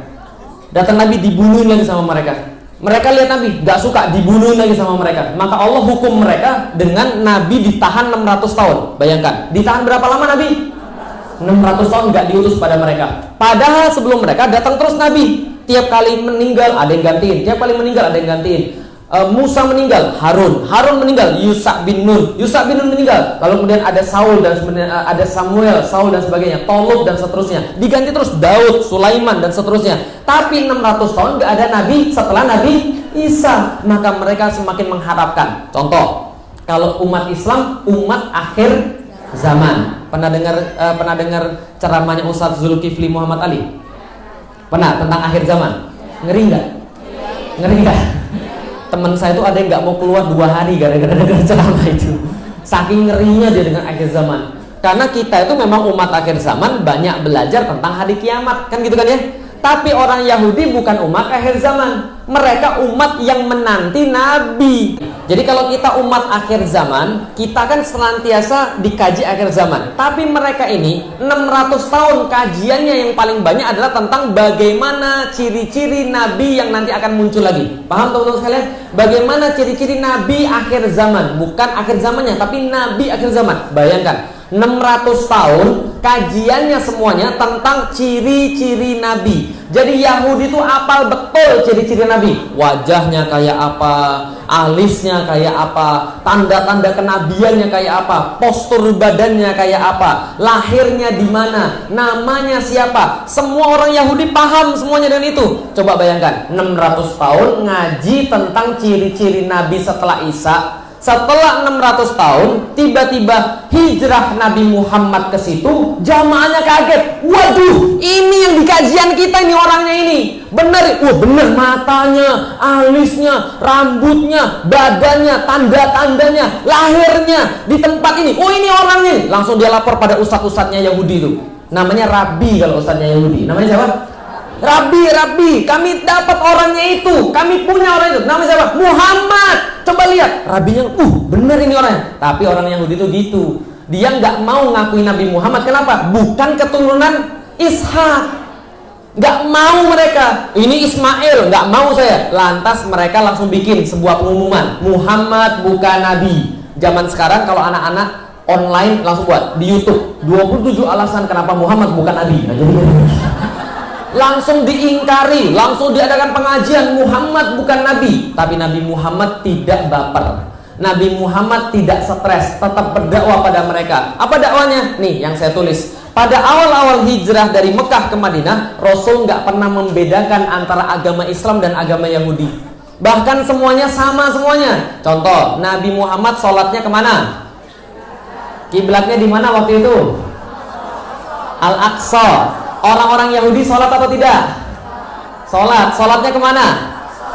Datang Nabi dibunuhin lagi sama mereka. Mereka lihat Nabi, gak suka, dibunuhin lagi sama mereka. Maka Allah hukum mereka dengan Nabi ditahan 600 tahun. Bayangkan, ditahan berapa lama Nabi? 600 tahun gak diutus pada mereka. Padahal sebelum mereka datang terus Nabi. Tiap kali meninggal ada yang gantiin. Tiap kali meninggal ada yang gantiin. Musa meninggal, Harun meninggal, Yusa bin Nun meninggal. Lalu kemudian ada Saul dan ada Samuel, Saul dan sebagainya, Tolut dan seterusnya. Diganti terus Daud, Sulaiman dan seterusnya. Tapi 600 tahun gak ada Nabi setelah Nabi Isa. Maka mereka semakin mengharapkan. Contoh, kalau umat Islam, umat akhir zaman. Pernah dengar ceramahnya Ustaz Zulkifli Muhammad Ali? Pernah, tentang akhir zaman. Ngeri nggak? Teman saya itu ada yang nggak mau keluar 2 hari gara-gara dengar ceramah itu. Saking ngerinya dia dengan akhir zaman. Karena kita itu memang umat akhir zaman, banyak belajar tentang hari kiamat, kan gitu kan ya. Tapi orang Yahudi bukan umat akhir zaman, mereka umat yang menanti Nabi. Jadi kalau kita umat akhir zaman, kita kan senantiasa dikaji akhir zaman. Tapi mereka ini 600 tahun kajiannya yang paling banyak adalah tentang bagaimana ciri-ciri Nabi yang nanti akan muncul lagi. Paham teman-teman sekalian? Bagaimana ciri-ciri Nabi akhir zaman, bukan akhir zamannya, tapi Nabi akhir zaman. Bayangkan, 600 tahun kajiannya semuanya tentang ciri-ciri Nabi. Jadi Yahudi itu apal betul ciri-ciri Nabi. Wajahnya kayak apa, alisnya kayak apa, tanda-tanda kenabiannya kayak apa, postur badannya kayak apa, lahirnya di mana, namanya siapa. Semua orang Yahudi paham semuanya dengan itu. Coba bayangkan, 600 tahun ngaji tentang ciri-ciri Nabi setelah Isa. Setelah 600 tahun, tiba-tiba hijrah Nabi Muhammad ke situ, jamaahnya kaget. Waduh, ini yang di kajian kita, ini orangnya ini. Bener, bener matanya, alisnya, rambutnya, badannya, tanda-tandanya, lahirnya di tempat ini. Oh, ini orangnya ini. Langsung dia lapor pada ustadz-ustadznya Yahudi itu. Namanya Rabi kalau ustadznya Yahudi. Namanya siapa? Rabi, kami dapat orangnya itu, kami punya orang itu. Namanya siapa? Muhammad. Coba lihat, Rabinya, bener ini orangnya. Tapi orang Yahudi itu gitu, dia nggak mau ngakui Nabi Muhammad. Kenapa? Bukan keturunan Ishak, nggak mau mereka. Ini Ismail, nggak mau saya. Lantas mereka langsung bikin sebuah pengumuman, Muhammad bukan Nabi. Zaman sekarang kalau anak-anak online langsung buat di YouTube 27 alasan kenapa Muhammad bukan Nabi. Nah, jadi langsung diingkari, langsung diadakan pengajian, Muhammad bukan Nabi. Tapi Nabi Muhammad tidak baper, Nabi Muhammad tidak stres, tetap berdakwah pada mereka. Apa dakwanya? Nih yang saya tulis. Pada awal-awal hijrah dari Mekah ke Madinah, Rasul nggak pernah membedakan antara agama Islam dan agama Yahudi. Bahkan semuanya sama semuanya. Contoh, Nabi Muhammad sholatnya kemana? Kiblatnya di mana waktu itu? Al-Aqsa. Orang-orang Yahudi sholat atau tidak? Sholatnya kemana?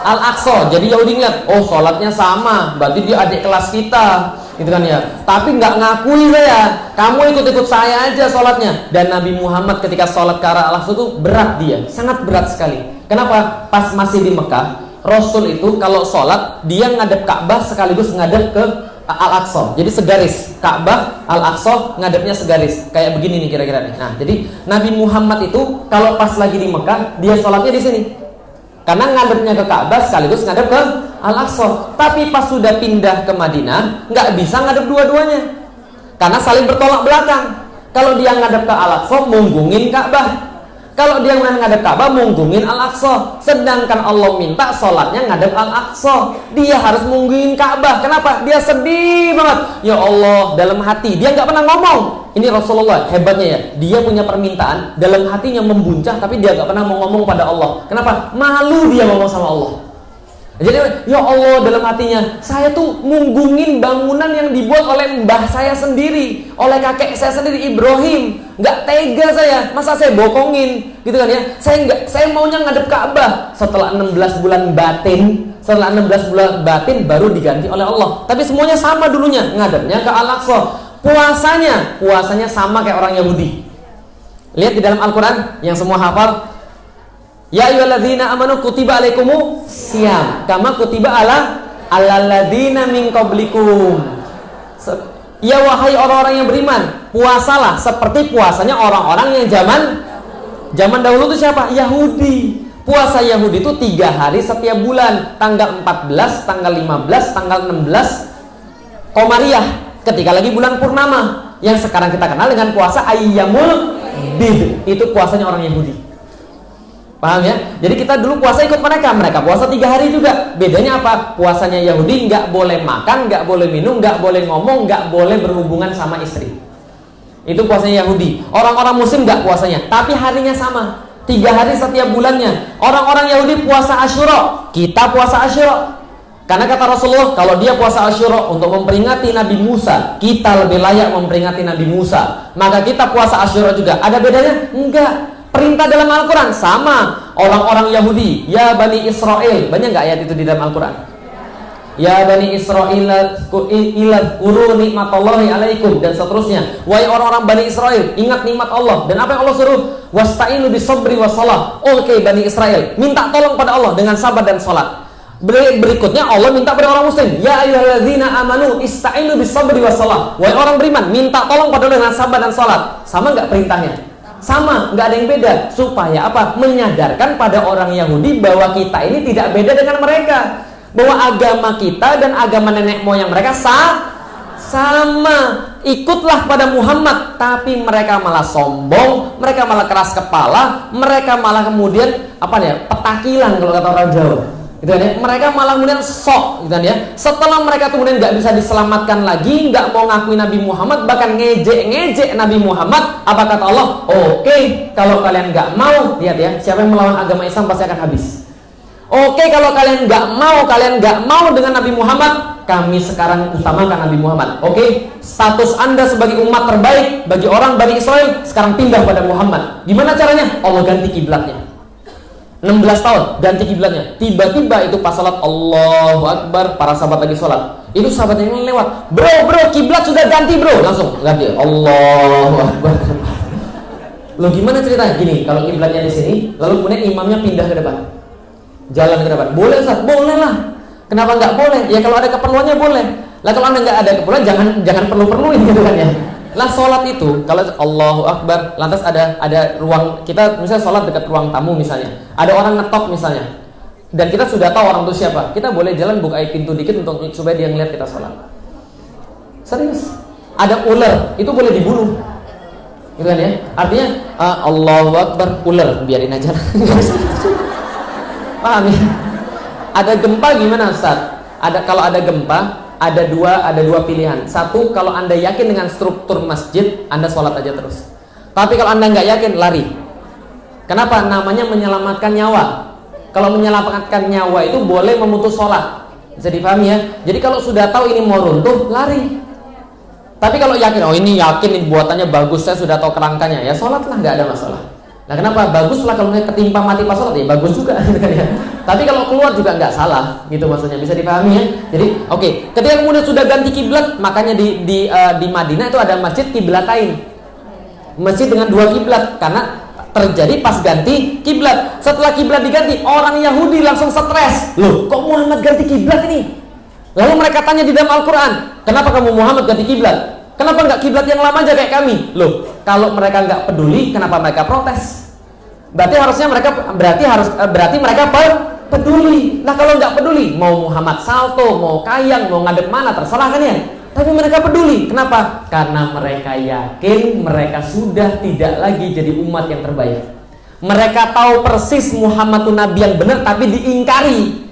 Al-Aqsa. Jadi Yahudi ngeliat, oh sholatnya sama, berarti dia adik kelas kita, gitu kan ya. Tapi nggak ngakui saya, kamu ikut-ikut saya aja sholatnya. Dan Nabi Muhammad ketika sholat ke arah Al-Aqsa itu berat dia, sangat berat sekali. Kenapa? Pas masih di Mekah, Rasul itu kalau sholat dia ngadep Ka'bah sekaligus ngadep ke Al-Aqsa. Jadi segaris, Ka'bah, Al-Aqsa ngadepnya segaris. Kayak begini nih kira-kira nih. Nah, jadi Nabi Muhammad itu kalau pas lagi di Mekah, dia sholatnya di sini. Karena ngadepnya ke Ka'bah sekaligus ngadep ke Al-Aqsa. Tapi pas sudah pindah ke Madinah, nggak bisa ngadep dua-duanya. Karena saling bertolak belakang. Kalau dia ngadep ke Al-Aqsa, munggungin Ka'bah. Kalau dia ngadep Ka'bah, munggungin Al-Aqsa. Sedangkan Allah minta sholatnya ngadep Al-Aqsa, dia harus munggungin Ka'bah. Kenapa? Dia sedih banget. Ya Allah, dalam hati dia nggak pernah ngomong. Ini Rasulullah hebatnya ya. Dia punya permintaan, dalam hatinya membuncah, tapi dia nggak pernah mau ngomong pada Allah. Kenapa? Malu dia ngomong sama Allah. Jadi, ya Allah, dalam hatinya, saya tuh munggungin bangunan yang dibuat oleh mbah saya sendiri, oleh kakek saya sendiri, Ibrahim. Nggak tega saya, masa saya bokongin, gitu kan ya. Saya maunya ngadep Ka'bah. Setelah 16 bulan batin, baru diganti oleh Allah. Tapi semuanya sama dulunya, ngadepnya ke Al-Aqsa. Puasanya sama kayak orang Yahudi. Lihat di dalam Al-Quran, yang semua hafal, ya ayyuhalladzina amanu kutiba alaikumus syiyam kama kutiba alal ladzina min qablikum. Ya wahai orang-orang yang beriman, puasalah seperti puasanya orang-orang yang zaman dahulu itu siapa? Yahudi. Puasa Yahudi itu 3 hari setiap bulan, tanggal 14, tanggal 15, tanggal 16 Komariah, ketika lagi bulan purnama, yang sekarang kita kenal dengan puasa Ayyamul Bid. Itu puasanya orang Yahudi. Paham ya? Jadi kita dulu puasa ikut mereka puasa 3 hari juga. Bedanya apa? Puasanya Yahudi nggak boleh makan, nggak boleh minum, nggak boleh ngomong, nggak boleh berhubungan sama istri. Itu puasanya Yahudi. Orang-orang Muslim nggak puasanya, tapi harinya sama, 3 hari setiap bulannya. Orang-orang Yahudi puasa Asyura, kita puasa Asyura. Karena kata Rasulullah, kalau dia puasa Asyura untuk memperingati Nabi Musa, kita lebih layak memperingati Nabi Musa. Maka kita puasa Asyura juga. Ada bedanya? Enggak. Perintah dalam Al-Quran sama. Orang-orang Yahudi, ya Bani Israel, banyak nggak ayat itu di dalam Al-Quran? ya Bani Israil kuru nikmatallahi alaikum, dan seterusnya. Wahai orang-orang Bani Israel, ingat nikmat Allah. Dan apa yang Allah suruh? Wasta'inu bisabri wassalah. Oke, Bani Israel, minta tolong pada Allah dengan sabar dan salat. Berikutnya Allah minta pada orang muslim, ya ayyuhalladzina amanu ista'inu bisabri wassalah. Wahai orang beriman, minta tolong pada Allah dengan sabar dan salat. Sama enggak perintahnya? Sama, nggak ada yang beda. Supaya apa? Menyadarkan pada orang Yahudi bahwa kita ini tidak beda dengan mereka, bahwa agama kita dan agama nenek moyang mereka sama. Ikutlah pada Muhammad. Tapi mereka malah sombong, mereka malah keras kepala, mereka malah kemudian petakilan kalau kata orang Jawa, gitu kan ya. Mereka malah kemudian sok, gitu kan ya. Setelah mereka kemudian nggak bisa diselamatkan lagi, nggak mau ngakui Nabi Muhammad, bahkan ngejek Nabi Muhammad. Apa kata Allah? Oke, kalau kalian nggak mau, lihat ya, siapa yang melawan agama Islam pasti akan habis. Oke, kalau kalian nggak mau dengan Nabi Muhammad, kami sekarang utamakan Nabi Muhammad. Oke, status Anda sebagai umat terbaik bagi orang Bani Israel sekarang pindah pada Muhammad. Gimana caranya? Allah ganti kiblatnya. 16 tahun ganti kiblatnya. Tiba-tiba itu pas salat Allahu Akbar, para sahabat lagi salat. Itu sahabatnya yang lewat, bro, kiblat sudah ganti bro, langsung ganti Allahu Akbar. Loh gimana ceritanya? Gini, kalau kiblatnya di sini, lalu kemudian imamnya pindah ke depan, jalan ke depan, boleh Ustaz? Boleh lah. Kenapa nggak boleh? Ya kalau ada keperluannya boleh. Lah kalau Anda nggak ada keperluan, jangan perlu-perluin, gitu kan ya. Lah sholat itu kalau Allahu Akbar, lantas ada ruang, kita misalnya sholat dekat ruang tamu misalnya, ada orang ngetok misalnya, dan kita sudah tahu orang itu siapa, kita boleh jalan buka pintu dikit untuk supaya dia ngeliat kita sholat. Serius. Ada ular, itu boleh dibunuh, gitu kan ya. Artinya Allahu Akbar, ular biarin aja. Paham ya? Ada gempa gimana Ustaz? Kalau ada gempa, ada dua pilihan. Satu, kalau Anda yakin dengan struktur masjid, Anda sholat aja terus. Tapi kalau Anda nggak yakin, lari. Kenapa? Namanya menyelamatkan nyawa. Kalau menyelamatkan nyawa itu boleh memutus sholat. Bisa dipahami ya? Jadi kalau sudah tahu ini mau runtuh, lari. Tapi kalau yakin, ini buatannya bagus, saya sudah tahu kerangkanya, ya sholatlah, nggak ada masalah. Nah kenapa? Baguslah kalau ketimpa mati pas sholat, ya bagus juga. Tapi kalau keluar juga nggak salah, gitu maksudnya. Bisa dipahami ya? Jadi oke. Ketika kemudian sudah ganti kiblat, makanya di Madinah itu ada masjid kiblatain, masjid dengan dua kiblat, karena terjadi pas ganti kiblat. Setelah kiblat diganti, orang Yahudi langsung stres. Loh, kok Muhammad ganti kiblat ini? Lalu mereka tanya di dalam Al-Quran, kenapa kamu Muhammad ganti kiblat? Kenapa nggak kiblat yang lama aja kayak kami? Loh, kalau mereka nggak peduli, kenapa mereka protes? Berarti mereka peduli. Nah kalau nggak peduli, mau Muhammad salto, mau kayang, mau ngadep mana, terserah kan ya. Tapi mereka peduli. Kenapa? Karena mereka yakin mereka sudah tidak lagi jadi umat yang terbaik. Mereka tahu persis Muhammad itu nabi yang benar, tapi diingkari.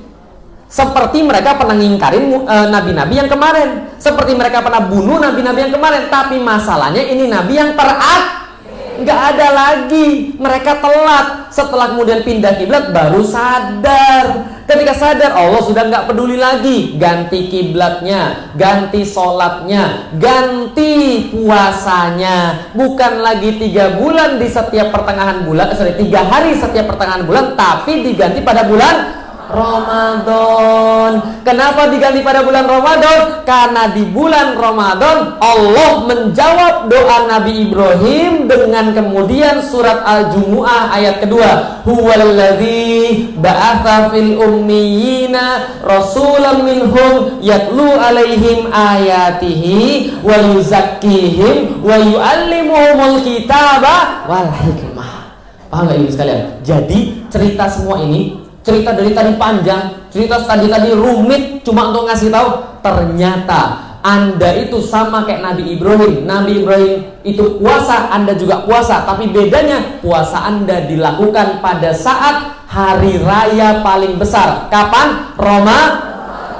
Seperti mereka pernah ngingkarin nabi-nabi yang kemarin, seperti mereka pernah bunuh nabi-nabi yang kemarin. Tapi masalahnya ini nabi yang nggak ada lagi. Mereka telat. Setelah kemudian pindah kiblat baru sadar. Ketika sadar, Allah sudah nggak peduli lagi. Ganti kiblatnya, ganti sholatnya, ganti puasanya. Bukan lagi 3 bulan di setiap pertengahan bulan, 3 hari setiap pertengahan bulan, tapi diganti pada bulan Ramadan. Kenapa diganti pada bulan Ramadan? Karena di bulan Ramadan Allah menjawab doa Nabi Ibrahim dengan kemudian surat Al-Jumu'ah ayat kedua, huwallazi ba'atha fil ummiyina rasulan minhum yatlu alaihim ayatihi wa yuzakkihim wa yu'allimuhumul kitaba wal hikmah. Paham gak ibu sekalian? Jadi cerita semua ini, cerita dari tadi panjang, cerita tadi rumit, cuma untuk ngasih tahu ternyata Anda itu sama kayak Nabi Ibrahim. Nabi Ibrahim itu puasa, Anda juga puasa, tapi bedanya puasa Anda dilakukan pada saat hari raya paling besar. Kapan?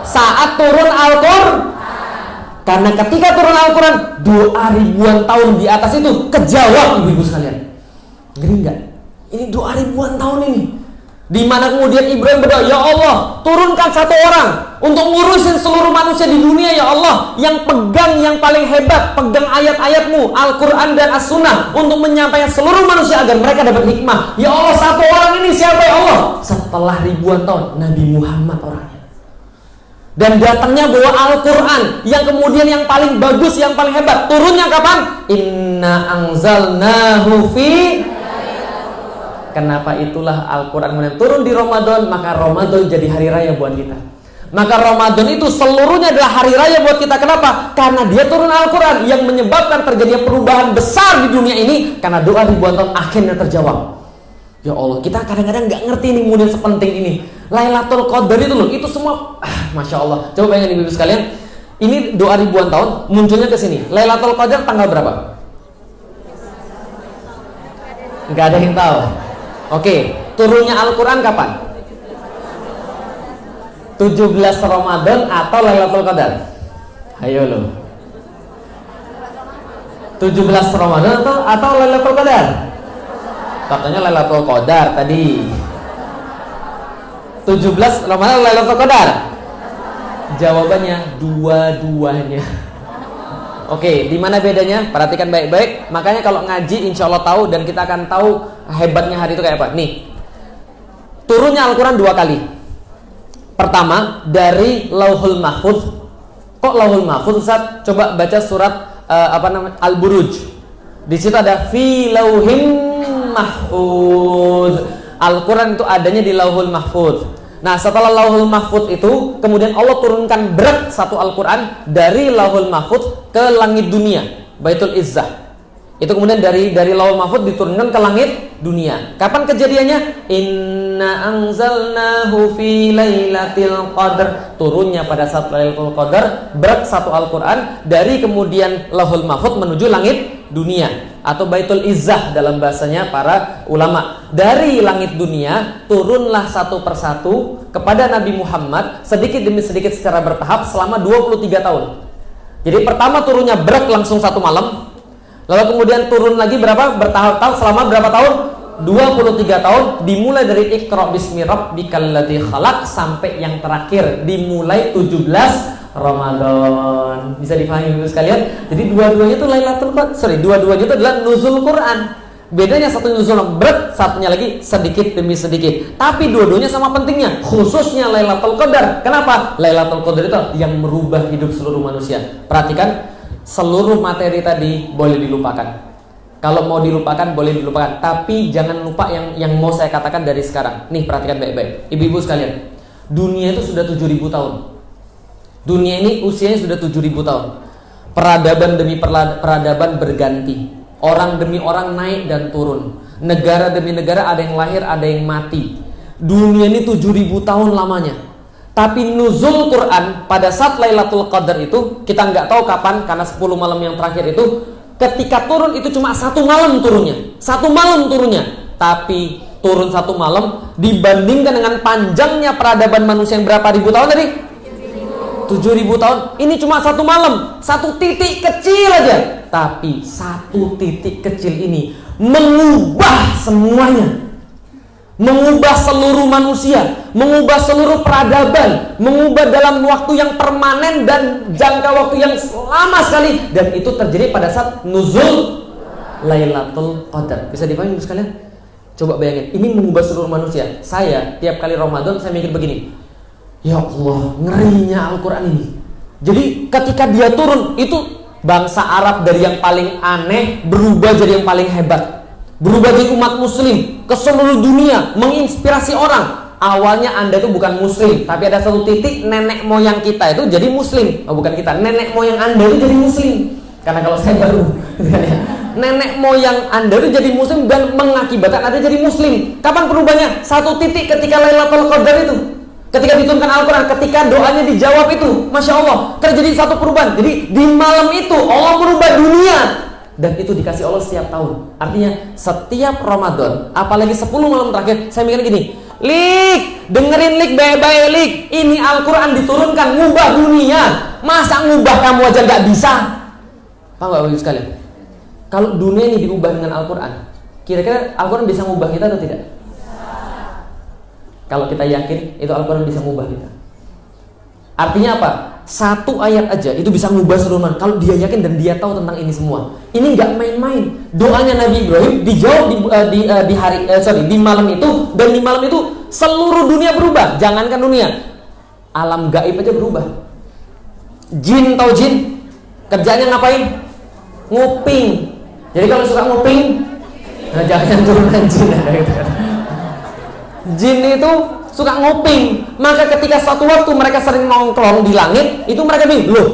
Saat turun Al-Qur'an. Karena ketika turun Al-Quran, doa ribuan tahun di atas itu kejawab, ibu-ibu sekalian. Ngeri nggak? Ini doa ribuan tahun ini. Di mana kemudian Ibrahim berdoa, ya Allah, turunkan satu orang untuk ngurusin seluruh manusia di dunia, ya Allah, yang pegang, yang paling hebat, pegang ayat-ayatmu, Al-Quran dan As-Sunnah, untuk menyampaikan seluruh manusia agar mereka dapat hikmah. Ya Allah, satu orang ini siapa ya Allah? Setelah ribuan tahun, Nabi Muhammad orangnya. Dan datangnya bawa Al-Quran yang kemudian yang paling bagus, yang paling hebat. Turunnya kapan? Inna anzalnahu fi. Kenapa itulah Al-Quran kemudian turun di Ramadan? Maka Ramadan jadi hari raya buat kita. Maka Ramadan itu seluruhnya adalah hari raya buat kita. Kenapa? Karena dia turun Al-Quran yang menyebabkan terjadinya perubahan besar di dunia ini. Karena doa ribuan tahun akhirnya terjawab. Ya Allah, kita kadang-kadang nggak ngerti ini kemudian sepenting ini. Lailatul Qadar itu loh, itu semua Masya Allah. Coba bayangin ibu-ibu sekalian, ini doa ribuan tahun munculnya ke sini. Lailatul Qadar tanggal berapa? Nggak ada yang tahu. Oke, turunnya Al-Quran kapan? 17 Ramadan atau Lailatul Qadar? Ayo loh. 17 Ramadan atau Lailatul Qadar? Katanya Lailatul Qadar tadi. 17 Ramadan Lailatul Qadar? Jawabannya dua-duanya. Oke, di mana bedanya? Perhatikan baik-baik. Makanya kalau ngaji insya Allah tahu, dan kita akan tahu hebatnya hari itu kayak apa. Nih, turunnya Al-Quran 2 kali. Pertama dari Lauhul Mahfuz. Kok Lauhul Mahfuz, Ustaz? Coba baca surat Al-Buruj. Di situ ada fi lauhim mahfuz. Al-Quran itu adanya di Lauhul Mahfuz. Nah, setelah Lauhul Mahfuz itu kemudian Allah turunkan berat satu Al-Quran dari Lauhul Mahfuz ke langit dunia, Baitul Izzah. Itu kemudian dari Lauhul Mahfuz diturunkan ke langit dunia. Kapan kejadiannya? Inna anzalnahu fi lailatul qadar. Turunnya pada saat Lailatul Qadar, berat satu Al-Quran dari kemudian Lauhul Mahfuz menuju langit dunia atau Baitul Izzah dalam bahasanya para ulama. Dari langit dunia turunlah satu persatu kepada Nabi Muhammad sedikit demi sedikit secara bertahap selama 23 tahun. Jadi pertama turunnya berat langsung satu malam. Lalu kemudian turun lagi berapa? Bertahap-tahap selama berapa tahun? 23 tahun, dimulai dari Iqra bismi rabbikal ladzi khalaq sampai yang terakhir dimulai 17 Ramadan. Bisa dipahami Ibu sekalian? Jadi dua-duanya itu Lailatul Qadar. Dua-duanya itu adalah nuzul Quran. Bedanya satu nuzul berat, satunya lagi sedikit demi sedikit. Tapi dua-duanya sama pentingnya, khususnya Lailatul Qadar. Kenapa? Lailatul Qadar itu yang merubah hidup seluruh manusia. Perhatikan, seluruh materi tadi boleh dilupakan. Kalau mau dilupakan, boleh dilupakan. Tapi jangan lupa yang mau saya katakan dari sekarang. Nih, perhatikan baik-baik. Ibu-ibu sekalian, dunia itu sudah 7.000 tahun. Dunia ini usianya sudah 7.000 tahun. Peradaban demi peradaban berganti. Orang demi orang naik dan turun. Negara demi negara ada yang lahir, ada yang mati. Dunia ini 7.000 tahun lamanya. Tapi nuzul Quran pada saat Lailatul Qadar itu kita nggak tahu kapan, karena 10 malam yang terakhir itu ketika turun itu cuma 1 malam turunnya. 1 malam turunnya. Tapi turun 1 malam dibandingkan dengan panjangnya peradaban manusia yang berapa ribu tahun tadi? 7.000 tahun. Ini cuma 1 malam, 1 titik kecil aja. Tapi 1 titik kecil ini mengubah semuanya. Mengubah seluruh manusia, mengubah seluruh peradaban, mengubah dalam waktu yang permanen dan jangka waktu yang lama sekali. Dan itu terjadi pada saat nuzul Lailatul Qadar. Bisa dipahami sekalian? Coba bayangin, ini mengubah seluruh manusia. Saya tiap kali Ramadan saya mikir begini, ya Allah, ngerinya Al-Quran ini. Jadi ketika dia turun, itu bangsa Arab dari yang paling aneh berubah jadi yang paling hebat. Berubah jadi umat muslim ke seluruh dunia, menginspirasi orang. Awalnya Anda itu bukan muslim, tapi ada satu titik nenek moyang kita itu jadi muslim. Oh, bukan kita, nenek moyang Anda itu jadi muslim. Karena kalau saya baru nenek moyang Anda itu jadi muslim dan mengakibatkan Anda jadi muslim. Kapan perubahannya? 1 titik ketika Lailatul Qadar itu. Ketika diturunkan Al-Quran, ketika doanya dijawab itu, Masya Allah, terjadi satu perubahan. Jadi di malam itu Allah merubah dunia. Dan itu dikasih Allah setiap tahun. Artinya setiap Ramadan, apalagi 10 malam terakhir, saya mikir gini, Lik, dengerin Lik, baik-baik Lik, ini Al-Quran diturunkan, ngubah dunia. Masa ngubah kamu aja gak bisa? Paham gak Bapak sekalian? Kalau dunia ini diubah dengan Al-Quran, kira-kira Al-Quran bisa ngubah kita atau tidak? Kalau kita yakin itu Al-Quran bisa ngubah kita. Artinya apa? 1 ayat aja itu bisa ngubah seluruh manusia. Kalau dia yakin dan dia tahu tentang ini semua. Ini nggak main-main. Doanya Nabi Ibrahim dijawab di malam itu, dan di malam itu seluruh dunia berubah. Jangankan dunia, Alam gaib aja berubah. Jin, tahu jin? Kerjanya ngapain? Nguping. Jadi kalau suka nguping, nah jangan turunkan jin. Jin itu suka nguping. Maka ketika suatu waktu mereka sering nongkrong di langit, itu mereka bilang, loh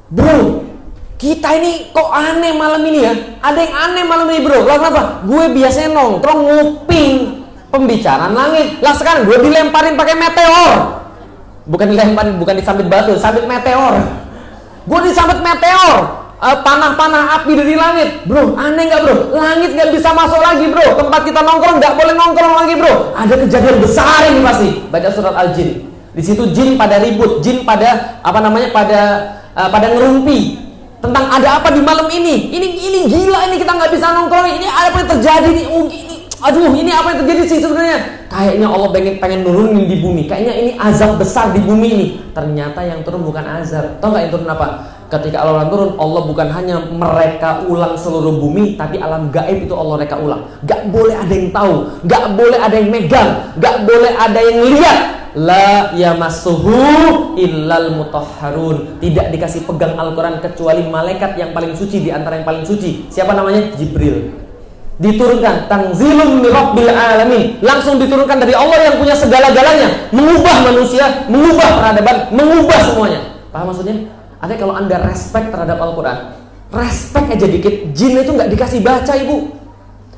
bro, kita ini kok aneh malam ini ya? Ada yang aneh malam ini bro. Lah kenapa? Gue biasanya nongkrong nguping pembicaraan langit. Lah sekarang gue dilemparin pakai meteor. Bukan dilemparin, bukan disambit batu, sambit meteor. Gue disambit meteor. Panah-panah api dari langit. Bro, aneh nggak bro? Langit nggak bisa masuk lagi bro. Tempat kita nongkrong nggak boleh nongkrong lagi bro. Ada kejadian besar ini pasti. Baca surat Al-Jin. Di situ jin pada ribut, jin pada pada ngerumpi tentang ada apa di malam ini. Ini gila, ini kita nggak bisa nongkrong. Ini apa yang terjadi nih? Aduh, ini apa yang terjadi sih sebenarnya? Kayaknya Allah pengen nurunin di bumi. Kayaknya ini azab besar di bumi ini. Ternyata yang turun bukan azab. Tahu nggak yang turun apa? Ketika Allah turun, Allah bukan hanya mereka ulang seluruh bumi, tapi alam gaib itu Allah reka ulang. Gak boleh ada yang tahu, gak boleh ada yang megang, gak boleh ada yang lihat. La yamassuhu illal mutahharun. Tidak dikasih pegang Al-Quran kecuali malaikat yang paling suci di antara yang paling suci. Siapa namanya? Jibril. Diturunkan tanzilun min rabbil alamin. Langsung diturunkan dari Allah yang punya segala-galanya, mengubah manusia, mengubah peradaban, mengubah semuanya. Paham maksudnya? Ada kalau Anda respect terhadap Al-Quran, respect aja dikit, jin itu nggak dikasih baca ibu.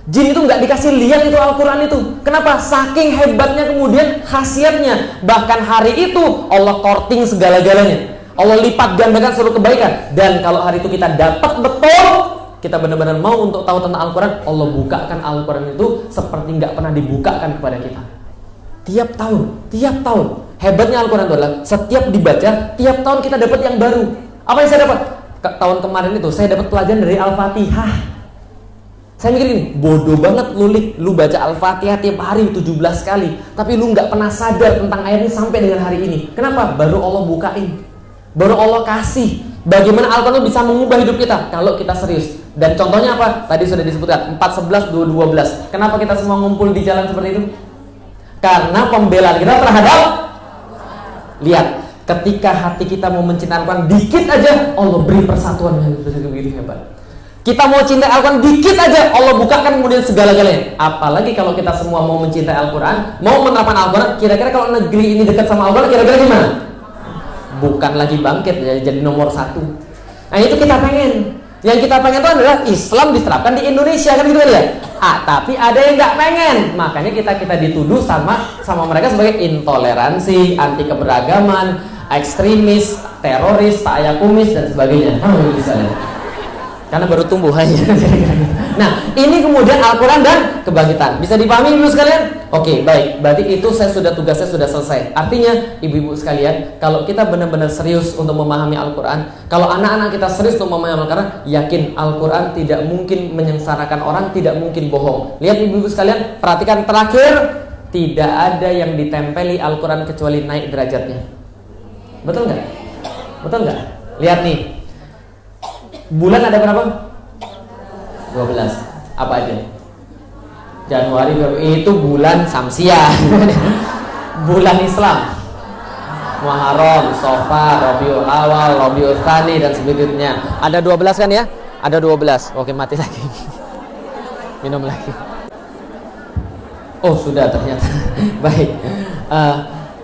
Jin itu nggak dikasih lihat itu Al-Quran itu. Kenapa? Saking hebatnya kemudian khasiatnya. Bahkan hari itu Allah korting segala-galanya. Allah lipat gandakan seluruh kebaikan. Dan kalau hari itu kita dapat betul, kita benar-benar mau untuk tahu tentang Al-Quran, Allah bukakan Al-Quran itu seperti nggak pernah dibukakan kepada kita. Tiap tahun. Hebatnya Al-Quran itu adalah setiap dibaca, tiap tahun kita dapat yang baru. Apa yang saya dapat? Tahun kemarin itu saya dapat pelajaran dari Al-Fatihah. Saya mikir gini, bodoh banget lu baca Al-Fatihah tiap hari 17 kali, tapi lu nggak pernah sadar tentang ayat ini sampai dengan hari ini. Kenapa? Baru Allah bukain, baru Allah kasih. Bagaimana Al-Quran bisa mengubah hidup kita kalau kita serius. Dan contohnya apa? Tadi sudah disebutkan 4, 11, 2, 12. Kenapa kita semua ngumpul di jalan seperti itu? Karena pembelaan kita terhadap, lihat, ketika hati kita mau mencintai Al-Quran dikit aja, Allah beri persatuan yang begitu hebat. Kita mau cintai Al-Quran dikit aja, Allah bukakan kemudian segala-galanya. Apalagi kalau kita semua mau mencintai Al-Quran, mau menerapkan Al-Quran, kira-kira kalau negeri ini dekat sama Al-Quran, kira-kira gimana? Bukan lagi bangkit, jadi nomor 1. Nah itu kita pengen. Yang kita pengen itu adalah Islam diterapkan di Indonesia, kan gitu ya. Tapi ada yang nggak pengen, makanya kita dituduh sama mereka sebagai intoleransi, anti keberagaman, ekstremis, teroris, ta'ayakumis dan sebagainya. Karena baru tumbuh aja. Nah, ini kemudian Al-Quran dan kebangkitan. Bisa dipahami ibu sekalian? Oke, baik. Berarti itu tugasnya sudah selesai. Artinya, ibu-ibu sekalian, kalau kita benar-benar serius untuk memahami Al-Quran, kalau anak-anak kita serius untuk memahami Al-Quran, yakin Al-Quran tidak mungkin menyengsarakan orang, tidak mungkin bohong. Lihat ibu-ibu sekalian, perhatikan terakhir, tidak ada yang ditempeli Al-Quran kecuali naik derajatnya. Betul nggak? Betul nggak? Lihat nih. Bulan ada berapa? 12. Apa aja? Januari, Februari itu bulan Samsiah. Bulan Islam. Muharram, Safar, Rabiul Awal, Rabiul Tsani dan sebagainya. Ada 12 kan ya? Ada 12. Oke, mati lagi. Minum lagi. Oh, sudah ternyata. Baik.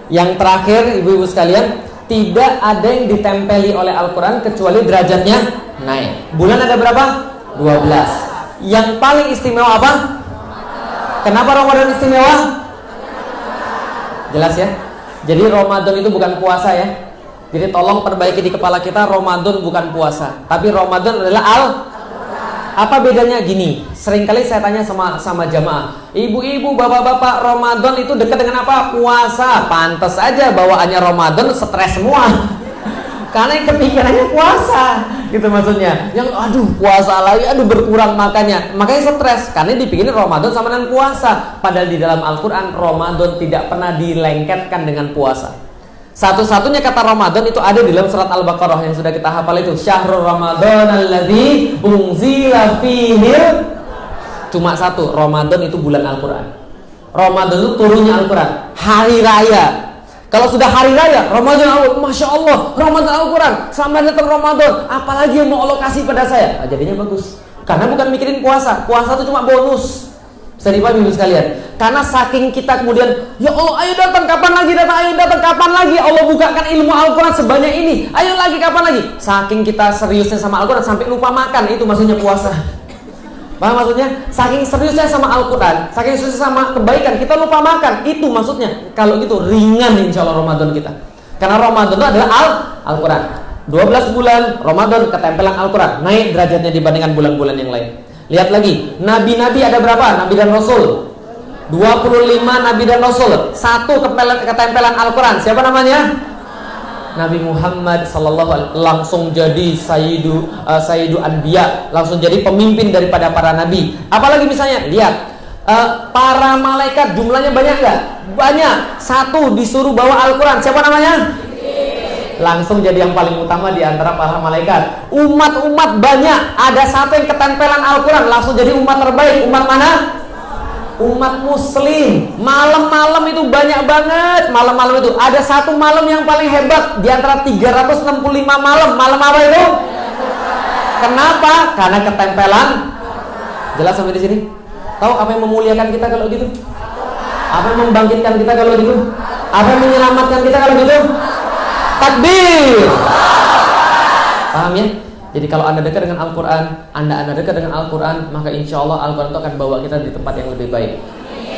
Yang terakhir ibu-ibu sekalian, tidak ada yang ditempeli oleh Al-Quran kecuali derajatnya naik. Bulan ada berapa? 12. Yang paling istimewa apa? Kenapa Ramadan istimewa? Jelas ya? Jadi Ramadan itu bukan puasa ya. Jadi tolong perbaiki di kepala kita, Ramadan bukan puasa, tapi Ramadan adalah Apa bedanya? Gini, seringkali saya tanya sama jamaah, ibu-ibu, bapak-bapak, Ramadan itu dekat dengan apa? Puasa. Pantes aja bawaannya Ramadan stres semua. Karena yang kepikirannya puasa, gitu maksudnya. Yang aduh puasa lagi, aduh berkurang makannya, makanya stres. Karena dipikirin Ramadan sama dengan puasa. Padahal di dalam Al-Quran Ramadan tidak pernah dilengketkan dengan puasa. Satu-satunya kata Ramadan itu ada di dalam surat Al-Baqarah yang sudah kita hafal itu. Syahrul Ramadan alladzi unzila fihi. Cuma satu, Ramadan itu bulan Al-Quran. Ramadan itu turunnya Al-Quran. Hari raya. Kalau sudah hari raya, Ramadan awal, Masya Allah, Ramadan Al-Quran, selamat datang Ramadan, apalagi yang mau Allah kasih pada saya? Nah, jadinya bagus. Karena bukan mikirin puasa itu cuma bonus. Bisa dipahami ibu sekalian. Karena saking kita kemudian, ya Allah, ayo datang, kapan lagi datang, ayo datang, kapan lagi? Allah bukakan ilmu Al-Quran sebanyak ini, ayo lagi, kapan lagi? Saking kita seriusnya sama Al-Quran, sampai lupa makan, itu maksudnya puasa. Paham maksudnya? Saking seriusnya sama Al-Quran, saking seriusnya sama kebaikan, kita lupa makan. Itu maksudnya. Kalau gitu ringan insya Allah Ramadan kita. Karena Ramadan itu adalah Al-Quran. 12 bulan Ramadan ketempelan Al-Quran, naik derajatnya dibandingkan bulan-bulan yang lain. Lihat lagi, nabi-nabi ada berapa? Nabi dan Rasul 25 nabi dan Rasul. Satu ketempelan Al-Quran. Siapa namanya? Nabi Muhammad sallallahu alaihi wasallam, langsung jadi sayyidu anbiya, langsung jadi pemimpin daripada para nabi. Apalagi misalnya lihat para malaikat jumlahnya banyak nggak? Banyak. Satu disuruh bawa Al-Quran. Siapa namanya? Langsung jadi yang paling utama di antara para malaikat. Umat-umat banyak, ada satu yang ketempelan Al-Quran, langsung jadi umat terbaik. Umat mana? Umat muslim. Malam-malam itu banyak banget. Malam-malam itu ada satu malam yang paling hebat di antara 365 malam. Malam apa itu? Kenapa? Karena ketempelan. Jelas sampai di sini? Tahu apa yang memuliakan kita kalau gitu? Apa yang membangkitkan kita kalau gitu? Apa yang menyelamatkan kita kalau gitu? Takbir. Paham ya? Jadi kalau Anda dekat dengan Al-Quran, Anda dekat dengan Al-Quran, maka insya Allah Al-Quran itu akan bawa kita di tempat yang lebih baik.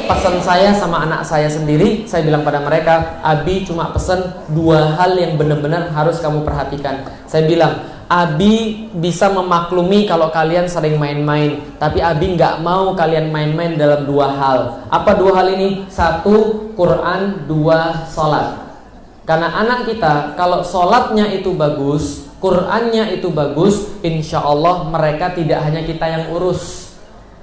Pesan saya sama anak saya sendiri, saya bilang pada mereka, Abi cuma pesan 2 hal yang benar-benar harus kamu perhatikan. Saya bilang, Abi bisa memaklumi kalau kalian sering main-main, tapi Abi nggak mau kalian main-main dalam 2 hal. Apa 2 hal ini? 1, Quran, 2, sholat. Karena anak kita kalau sholatnya itu bagus, Qur'annya itu bagus, insya Allah mereka tidak hanya kita yang urus,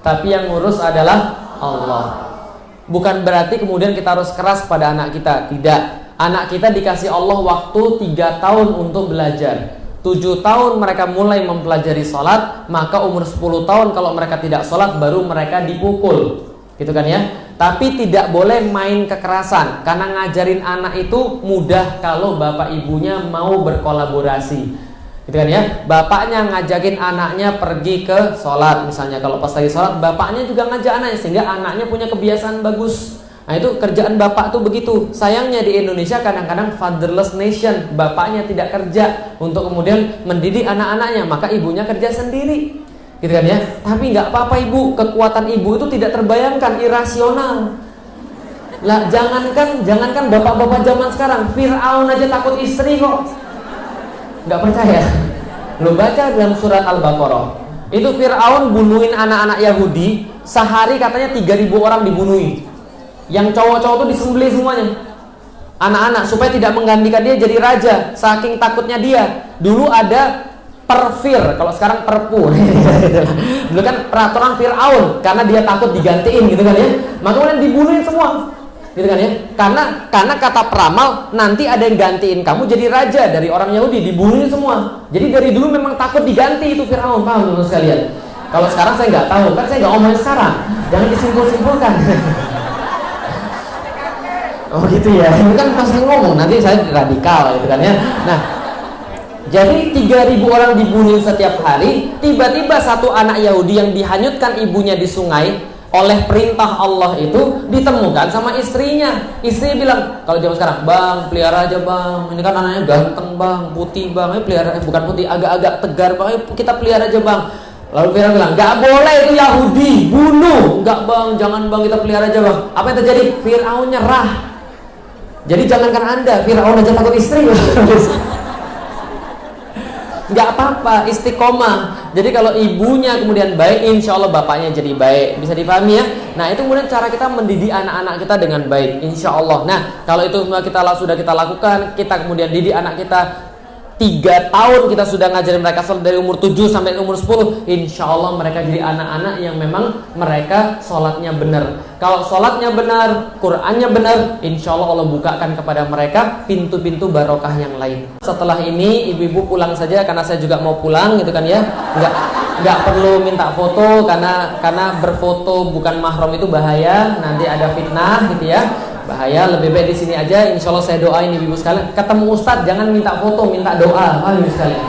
tapi yang urus adalah Allah. Bukan berarti kemudian kita harus keras pada anak kita. Tidak. Anak kita dikasih Allah waktu 3 tahun untuk belajar. 7 tahun mereka mulai mempelajari sholat, maka umur 10 tahun kalau mereka tidak sholat baru mereka dipukul. Gitu kan ya. Tapi tidak boleh main kekerasan, karena ngajarin anak itu mudah kalau bapak ibunya mau berkolaborasi. Gitu kan ya. Bapaknya ngajakin anaknya pergi ke sholat, misalnya kalau pas lagi sholat, bapaknya juga ngajak anaknya sehingga anaknya punya kebiasaan bagus. Nah itu kerjaan bapak tuh begitu. Sayangnya di Indonesia kadang-kadang fatherless nation, bapaknya tidak kerja untuk kemudian mendidik anak-anaknya, maka ibunya kerja sendiri. Gitu kan ya. Tapi nggak apa-apa ibu, kekuatan ibu itu tidak terbayangkan, irasional. Lah jangankan bapak-bapak zaman sekarang, Fir'aun aja takut istri kok. Nggak percaya? Lo baca dalam surat Al-Baqarah. Itu Fir'aun bunuhin anak-anak Yahudi, sehari katanya 3.000 orang dibunuhi. Yang cowok-cowok tuh disembelih semuanya. Anak-anak supaya tidak menggantikan dia jadi raja, saking takutnya dia. Dulu ada Perfir, kalau sekarang Perpu. Dulu kan peraturan Fir'aun, karena dia takut digantiin gitu kan ya. Maka kemudian dibunuhin semua. Gitu kan ya. Karena kata peramal, nanti ada yang gantiin kamu jadi raja dari orang Yahudi, dibunuhin semua. Jadi dari dulu memang takut diganti itu Fir'aun, paham teman-teman sekalian. Kalau sekarang saya nggak tahu, kan saya nggak ngomongin sekarang. Jangan disimpul-simpulkan. Oh gitu ya. Ini kan pas saya ngomong, nanti saya radikal gitu kan ya. Nah, jadi 3.000 orang dibunuh setiap hari. Tiba-tiba satu anak Yahudi yang dihanyutkan ibunya di sungai oleh perintah Allah itu ditemukan sama istrinya. Istrinya bilang, kalau zaman sekarang, bang pelihara aja bang, ini kan anaknya ganteng bang, putih bang, ayo pelihara, bukan putih, agak-agak tegar bang, ayo kita pelihara aja bang. Lalu Fir'aun bilang, gak boleh itu Yahudi, bunuh. Enggak bang, jangan bang, kita pelihara aja bang. Apa yang terjadi? Fir'aun nyerah. Jadi jangankan Anda, Fir'aun aja takut istri. Nggak apa-apa, istiqomah. Jadi kalau ibunya kemudian baik, insya Allah bapaknya jadi baik. Bisa dipahami ya? Nah itu kemudian cara kita mendidik anak-anak kita dengan baik, insya Allah. Nah kalau itu semua sudah kita lakukan, kita kemudian didik anak kita 3 tahun, kita sudah ngajarin mereka sholat dari umur 7 sampai umur 10, insya Allah mereka jadi anak-anak yang memang mereka sholatnya benar. Kalau sholatnya benar, Qur'annya benar, insya Allah Allah bukakan kepada mereka pintu-pintu barokah yang lain. Setelah ini ibu-ibu pulang saja, karena saya juga mau pulang gitu kan ya. Nggak perlu minta foto, karena berfoto bukan mahram itu bahaya, nanti ada fitnah gitu ya. Bahaya, lebih baik di sini aja. Insya Allah saya doain ibu-ibu sekalian. Ketemu Ustadz jangan minta foto, minta doa, ibu sekalian.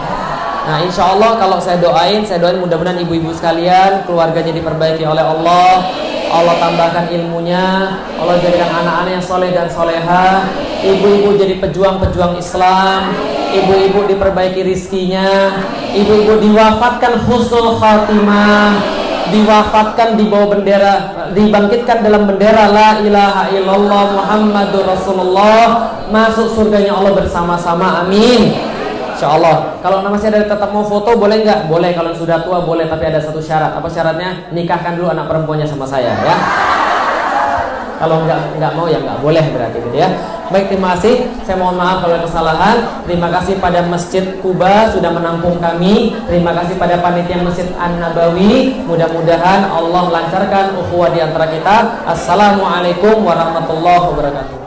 Nah, insya Allah kalau saya doain mudah-mudahan ibu-ibu sekalian keluarganya diperbaiki oleh Allah. Allah tambahkan ilmunya, Allah jadikan anak-anak yang soleh dan soleha, ibu-ibu jadi pejuang-pejuang Islam, ibu-ibu diperbaiki rizkinya, ibu-ibu diwafatkan husnul khatimah, diwafatkan di bawah bendera, dibangkitkan dalam bendera la ilaha illallah Muhammadur Rasulullah, masuk surganya Allah bersama-sama, amin. Insyaallah. Kalau masih ada tetap mau foto boleh nggak? Boleh. Kalau sudah tua boleh, tapi ada satu syarat. Apa syaratnya? Nikahkan dulu anak perempuannya sama saya, ya. Kalau nggak mau ya nggak boleh berarti gitu ya. Baik, terima kasih. Saya mohon maaf kalau ada kesalahan. Terima kasih pada Masjid Kuba sudah menampung kami. Terima kasih pada panitia Masjid An-Nabawi. Mudah-mudahan Allah lancarkan ukhuwah di antara kita. Assalamualaikum warahmatullahi wabarakatuh.